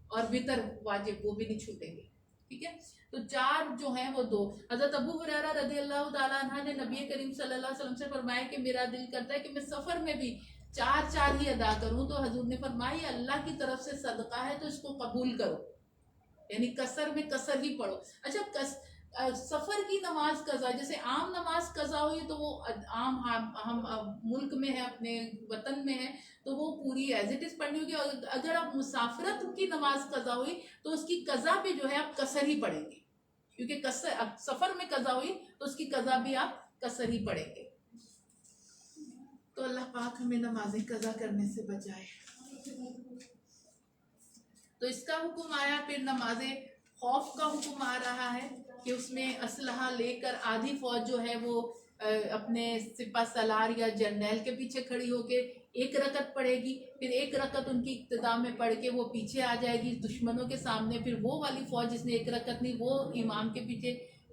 اور وتر واجب وہ بھی نہیں چھوٹیں گے، ٹھیک ہے۔ تو 4 جو ہیں وہ 2۔ حضرت ابو ہریرہ رضی اللہ تعالیٰ عنہ نے نبی کریم صلی اللہ علیہ وسلم سے فرمایا کہ میرا دل کرتا ہے کہ میں سفر میں بھی 4 ہی ادا کروں، تو حضور نے فرمایا یہ اللہ کی طرف سے صدقہ ہے، تو اس کو قبول کرو، یعنی قصر میں قصر ہی پڑھو۔ اچھا، سفر کی نماز قضا، جیسے عام نماز قضا ہوئی تو وہ عام ہم ملک میں ہے، اپنے وطن میں ہے، تو وہ پوری ایز اٹ از پڑھنی ہوگی، اور اگر آپ مسافرت کی نماز قضا ہوئی تو اس کی قضا بھی جو ہے آپ قصر ہی پڑھیں گے، کیونکہ سفر میں قضا ہوئی تو اس کی قضا بھی آپ قصر ہی پڑھیں گے۔ تو اللہ پاک ہمیں نماز قضا کرنے سے بچائے۔ تو اس کا حکم آیا، پھر نماز خوف کا حکم آ رہا ہے کہ اس میں اسلحہ لے کر آدھی فوج جو ہے وہ اپنے سپہ سالار یا جرنیل کے پیچھے کھڑی ہو کے 1 رکعت پڑھے گی، پھر 1 رکعت ان کی ابتدا میں پڑھ کے وہ پیچھے آ جائے گی دشمنوں کے سامنے، پھر وہ والی فوج جس نے 1 رکعت نہیں، وہ امام کے پیچھے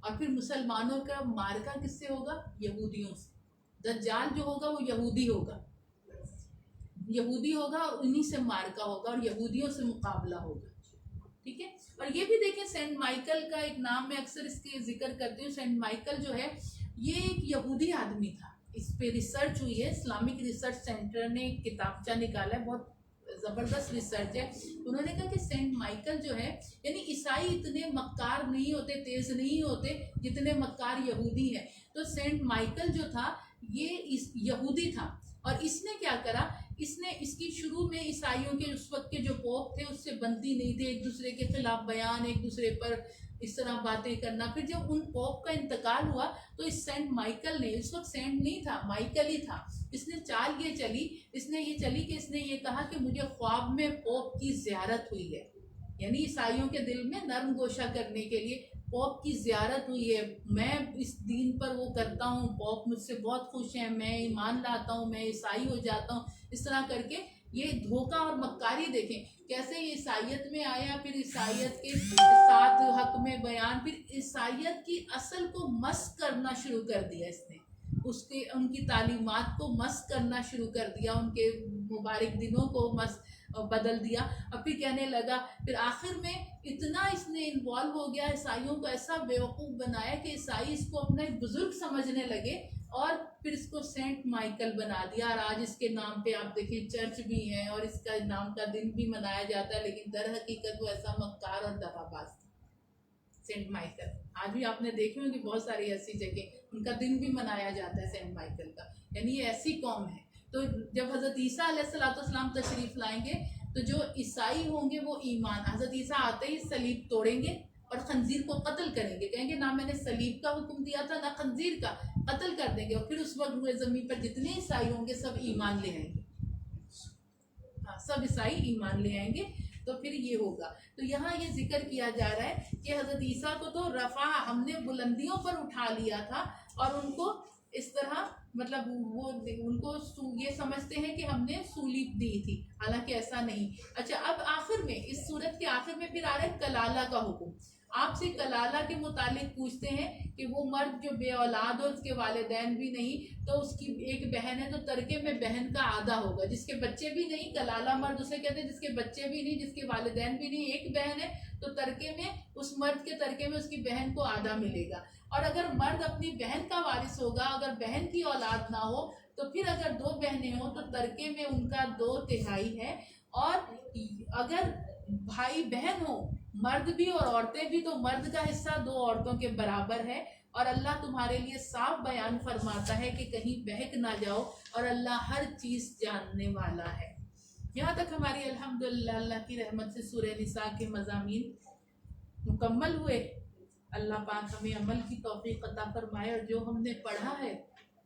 اور پھر مسلمانوں کا مارکا کس سے ہوگا؟ یہودیوں سے. دجال جو ہوگا وہ یہودی ہوگا اور انہی سے مارکا ہوگا اور یہودیوں سے مقابلہ ہوگا. ٹھیک ہے. اور یہ بھی دیکھیں سینٹ مائیکل کا ایک نام میں اکثر اس کے ذکر کرتی ہوں. سینٹ مائیکل جو ہے یہ ایک یہودی آدمی تھا. اس پہ ریسرچ ہوئی ہے, اسلامک ریسرچ سینٹر نے ایک کتابچہ نکالا ہے, بہت زبردست ریسرچ ہے. انہوں نے کہا کہ سینٹ مائیکل جو ہے یعنی عیسائی اتنے مکار نہیں ہوتے, تیز نہیں ہوتے جتنے مکار یہودی ہیں. تو سینٹ مائیکل جو تھا یہ یہودی تھا, اور اس نے کیا کرا, اس کی شروع میں عیسائیوں کے اس وقت کے جو پوپ تھے اس سے بنتی نہیں تھے, ایک دوسرے کے خلاف بیان, ایک دوسرے پر اس طرح باتیں کرنا. پھر جب ان پوپ کا انتقال ہوا تو اس سینٹ مائیکل نے, اس وقت سینٹ نہیں تھا, مائیکل ہی تھا, اس نے چال یہ چلی کہ اس نے یہ کہا کہ مجھے خواب میں پوپ کی زیارت ہوئی ہے. یعنی عیسائیوں کے دل میں نرم گوشہ کرنے کے لیے پوپ کی زیارت ہوئی ہے, میں اس دین پر وہ کرتا ہوں, پوپ مجھ سے بہت خوش ہیں, میں ایمان لاتا ہوں, میں عیسائی ہو جاتا ہوں. اس طرح کر کے یہ دھوکہ اور مکاری دیکھیں کیسے یہ عیسائیت میں آیا, پھر عیسائیت کے ساتھ حق میں بیان, پھر عیسائیت کی اصل کو مسخ کرنا شروع کر دیا اس نے, ان کی تعلیمات کو مسخ کرنا شروع کر دیا, ان کے مبارک دنوں کو بدل دیا. اور پھر کہنے لگا, پھر آخر میں اتنا اس نے انوالو ہو گیا, عیسائیوں کو ایسا بیوقوف بنایا کہ عیسائی اس کو اپنا ایک بزرگ سمجھنے لگے, اور پھر اس کو سینٹ مائیکل بنا دیا. اور آج اس کے نام پہ آپ دیکھیں چرچ بھی ہے اور اس کا نام کا دن بھی منایا جاتا ہے, لیکن در حقیقت وہ ایسا مکار اور دغا باز تھا سینٹ مائیکل. آج بھی آپ نے دیکھے ہوں کہ بہت ساری ایسی جگہ ان کا دن بھی منایا جاتا ہے سینٹ مائیکل کا. یعنی یہ ایسی قوم ہے. تو جب حضرت عیسیٰ علیہ السلام تشریف لائیں گے تو جو عیسائی ہوں گے وہ ایمان, حضرت عیسیٰ آتے ہی صلیب توڑیں گے اور خنزیر کو قتل کریں گے, کہیں گے نہ میں نے صلیب کا حکم دیا تھا نہ خنزیر کا, قتل کر دیں گے. اور پھر اس وقت ہوئے زمین پر جتنے عیسائی ہوں گے سب ایمان لے آئیں گے, سب عیسائی ایمان لے آئیں گے. تو پھر یہ ہوگا. تو یہاں یہ ذکر کیا جا رہا ہے کہ حضرت عیسیٰ کو تو رفع, ہم نے بلندیوں پر اٹھا لیا تھا, اور ان کو اس طرح مطلب وہ ان کو یہ سمجھتے ہیں کہ ہم نے صلیب دی تھی, حالانکہ ایسا نہیں. اچھا, اب آخر میں اس صورت کے آخر میں پھر آ رہا ہے کلالہ کا حکم. آپ سے کلالہ کے متعلق پوچھتے ہیں کہ وہ مرد جو بے اولاد ہو, اس کے والدین بھی نہیں, تو اس کی ایک بہن ہے تو ترکے میں بہن کا آدھا ہوگا. جس کے بچے بھی نہیں, کلالہ مرد اسے کہتے ہیں جس کے بچے بھی نہیں, جس کے والدین بھی نہیں, ایک بہن ہے, تو ترکے میں اس مرد کے ترکے میں اس کی بہن کو آدھا ملے گا. اور اگر مرد اپنی بہن کا وارث ہوگا, اگر بہن کی اولاد نہ ہو, تو پھر اگر 2 بہنیں ہوں تو ترکے میں ان کا 2/3 ہے. اور اگر بھائی بہن ہو, مرد بھی اور عورتیں بھی, تو مرد کا حصہ 2 عورتوں کے برابر ہے. اور اللہ تمہارے لیے صاف بیان فرماتا ہے کہ کہیں بہک نہ جاؤ, اور اللہ ہر چیز جاننے والا ہے. یہاں تک ہماری الحمدللہ اللہ کی رحمت سے سورہ نساء کے مضامین مکمل ہوئے. اللہ پاک ہمیں عمل کی توفیق عطا فرمائے, اور جو ہم نے پڑھا ہے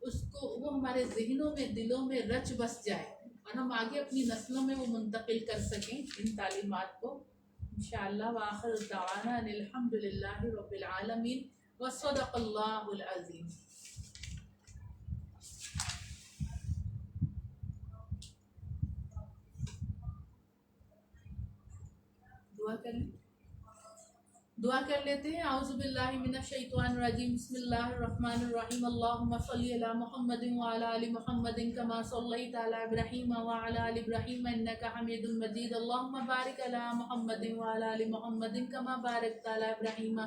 اس کو وہ ہمارے ذہنوں میں, دلوں میں رچ بس جائے, اور ہم آگے اپنی نسلوں میں وہ منتقل کر سکیں ان تعلیمات کو انشاءاللہ. وآخر دعوانا ان الحمدللہ رب العالمین وصدق اللہ العظیم. دعا کر لیتے ہیں. اعوذ باللہ من الشیطان الرجیم, بسم اللہ الرحمن الرحیم. اللہم صلی علی محمد وعلی آل محمد کما صلیت علی ابراہیم وعلی آل ابراہیم انک حمید مجید. اللہم بارک علی محمد وعلی آل محمد کما بارکت علی ابراہیم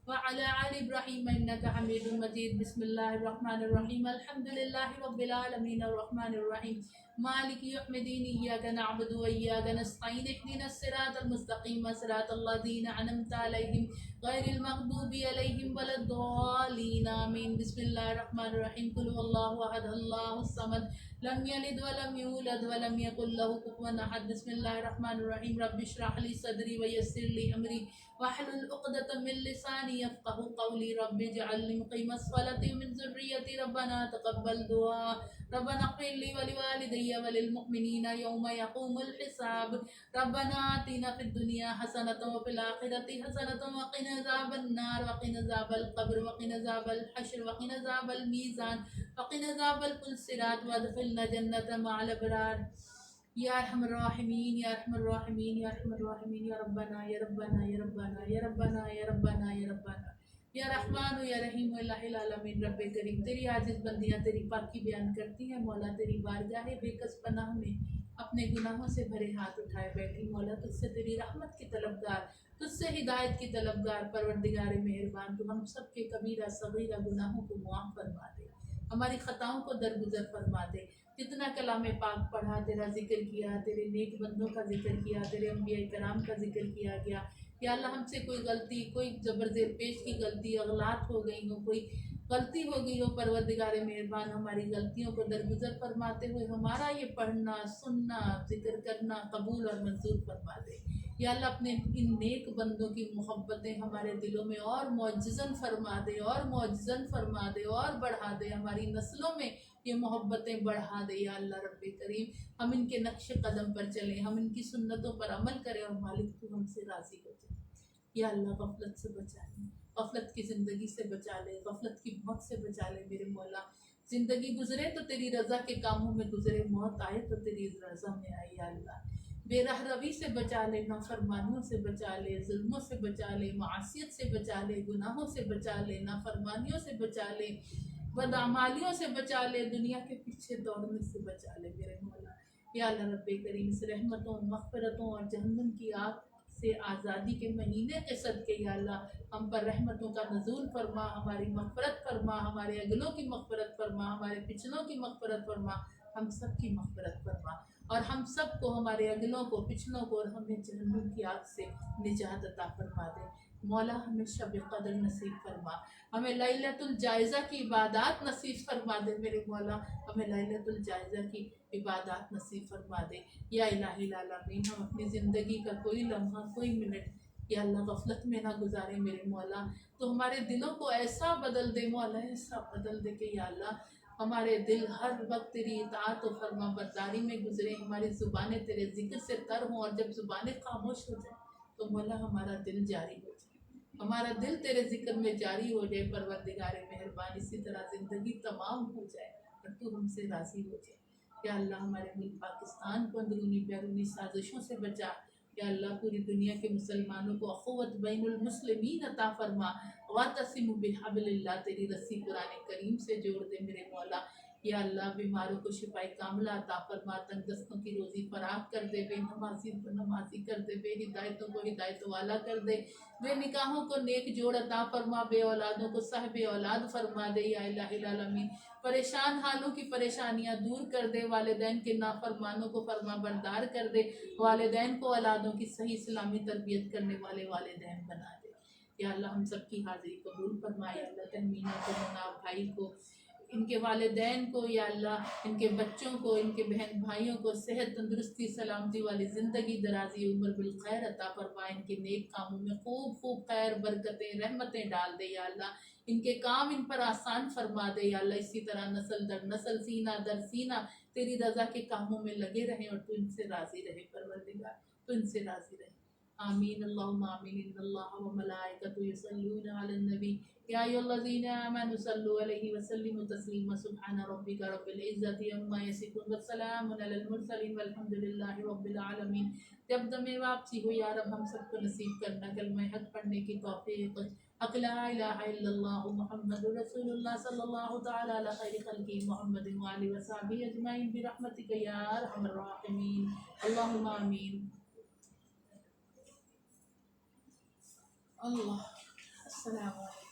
وعلی آل ابراہیم انک حمید مجید. بسم اللہ الرحمن الرحیم. الحمدللہ رب العالمین الرحمن الرحیم مالک یوم الدین. ایاک نعبد و ایاک نستعین. اهدنا الصراط المستقیم صراط الذین انعمت علیہم غیر المغضوب علیہم ولا الضالین آمین. بسم اللہ الرحمن الرحیم. قل هو اللہ احد اللہ الصمد لم یلد ولم یولد ولم یکن له کفوا احد. بسم اللہ الرحمن الرحیم. رب اشرح لی صدری ویسر لی امری واحلل عقدۃ من لسانی یفقهوا قولی. رب اجعلنی مقیم الصلاۃ ومن ذریتی. ربنا تقبل دعاء. ربنا اغفر لي ولوالدي وللمؤمنين يوم يقوم الحساب. ربنا آتنا في الدنيا حسنة وفي الآخرة حسنة وقنا عذاب النار وقنا عذاب القبر وقنا عذاب الحشر وقنا عذاب الميزان وقنا عذاب الصراط وادخلنا جنة مع الأبرار. یا ارحم الراحمین یا ارحم الراحمین یا ارحم الراحمین. یا ربنا یا ربنا یا ربنا یا ربنا یا ربنا یا ربنا یا رحمان یا رحیم الہ العالمین رب کریم، تیری عاجز بندیاں تیری پاکی بیان کرتی ہیں مولا، تیری بارگاہ بے کس پناہ میں اپنے گناہوں سے بھرے ہاتھ اٹھائے بیٹھی مولا، تجھ سے تیری رحمت کی طلبگار، تجھ سے ہدایت کی طلبگار پروردگار مہربان، تو ہم سب کے کبیرہ صغیرہ گناہوں کو معاف فرما دے، ہماری خطاؤں کو درگزر فرما دے۔ جتنا کلام پاک پڑھا، تیرا ذکر کیا، تیرے نیک بندوں کا ذکر کیا، تیرے انبیاء کرام کا ذکر کیا گیا، یا اللہ ہم سے کوئی غلطی، کوئی زبر زیر پیش کی غلطی، اغلاط ہو گئی ہو، کوئی غلطی ہو گئی ہو، پروردگار مہربان ہماری غلطیوں کو درگزر فرماتے ہوئے ہمارا یہ پڑھنا، سننا، ذکر کرنا قبول اور منظور فرما دے۔ یا اللہ اپنے ان نیک بندوں کی محبتیں ہمارے دلوں میں اور معجزن فرما دے، اور معجزن فرما دے، اور بڑھا دے، ہماری نسلوں میں یہ محبتیں بڑھا دے یا اللہ رب کریم، ہم ان کے نقش قدم پر چلیں، ہم ان کی سنتوں پر عمل کریں، اور مالک تو ہم سے راضی ہو جائے۔ یا اللہ غفلت سے بچا لے، غفلت کی زندگی سے بچا لے، غفلت کی موت سے بچا لے میرے مولا۔ زندگی گزرے تو تیری رضا کے کاموں میں گزرے، موت آئے تو تیری رضا میں آئے یا اللہ۔ بے رہ روی سے بچا لے، نافرمانیوں سے بچا لے، ظلموں سے بچا لے، معصیت سے بچا لے، گناہوں سے بچا لے، نافرمانیوں سے بچا لے، بدعمالیوں سے بچا لے، دنیا کے پیچھے دوڑنے سے بچا لے میرے مولا۔ یا اللہ رب کریم، اس رحمتوں، مغفرتوں اور جہنم کی آگ سے آزادی کے مہینے کے صدقے یا اللہ ہم پر رحمتوں کا نزول فرما، ہماری مغفرت فرما، ہمارے اگلوں کی مغفرت فرما، ہمارے پچھلوں کی مغفرت فرما، ہم سب کی مغفرت فرما، اور ہم سب کو، ہمارے اگلوں کو، پچھلوں کو، اور ہمیں جہنم کی آگ سے نجات عطا فرما دے مولا۔ ہمیں شب قدر نصیب فرما، ہمیں لیلۃ الجائزہ کی عبادات نصیب فرما دے میرے مولا، ہمیں لیلۃ الجائزہ کی عبادات نصیب فرما دے یا الہ العالمین۔ ہم اپنی زندگی کا کوئی لمحہ، کوئی منٹ یا اللہ غفلت میں نہ گزارے میرے مولا، تو ہمارے دلوں کو ایسا بدل دے مولا، ایسا بدل دے کہ یا اللہ ہمارے دل ہر وقت تیری اطاعت و فرما برداری میں گزرے، ہماری زبانیں تیرے ذکر سے تر ہوں، اور جب زبانیں خاموش ہو جائیں تو مولا ہمارا دل جاری ہو جائے، ہمارا دل تیرے ذکر میں جاری ہو جائے پروردگار مہربان، اسی طرح زندگی تمام ہو جائے اور تو ہم سے راضی ہو جائے یا اللہ۔ ہمارے ملک پاکستان کو اندرونی بیرونی سازشوں سے بچا یا اللہ، پوری دنیا کے مسلمانوں کو اخوت بین المسلمین عطا فرما، واعتصموا بحبل اللہ، تیری رسی قرآن کریم سے جوڑ دے میرے مولا یا اللہ۔ بیماروں کو شفائے کاملہ عطا فرما، تنگ دستوں کی روزی فراخ کر دے، بے نمازی کو نمازی کر دے، بے ہدایتوں کو ہدایت والا کر دے، بے نکاحوں کو نیک جوڑ عطا فرما، بے اولادوں کو صاحب اولاد فرما دے یا الہ العالمین۔ پریشان حالوں کی پریشانیاں دور کر دے، والدین کے نافرمانوں کو فرما بردار کر دے، والدین کو اولادوں کی صحیح اسلامی تربیت کرنے والے والدین بنا دے یا اللہ۔ ہم سب کی حاضری قبول فرمائے یا اللہ، تہمینہ کو، مناب بھائی کو، ان کے والدین کو یا اللہ، ان کے بچوں کو، ان کے بہن بھائیوں کو صحت، تندرستی، سلامتی والی زندگی، درازی عمر بالخیر عطا فرمائے، ان کے نیک کاموں میں خوب خوب خیر، برکتیں، رحمتیں ڈال دے یا اللہ، ان کے کام ان پر آسان فرما دے یا اللہ۔ اسی طرح نسل در نسل، سینہ در سینہ تیری رضا کے کاموں میں لگے رہیں، اور تو ان سے راضی رہے پروردگار، تو ان سے راضی رہے، آمین اللہم آمین۔ ان اللہ وملائکتہ یصلون علی النبی یا ایھا الذین آمنوا صلوا علیہ وسلموا تسلیما، سبحان ربک رب العزۃ عما یصفون وسلام علی المرسلین والحمد للہ رب العالمین۔ جب دم واپسی ہو یا رب ہم سب کو نصیب کرنا کلمہ حق پڑھنے کی توفیق، حق لا الہ الا اللہ محمد رسول اللہ صلی اللہ تعالی علی خیر خلقہ محمد وآلہ وصحبہ اجمعین برحمتک یا ارحم الراحمین، اللہم آمین۔ اللہ، السلام علیکم۔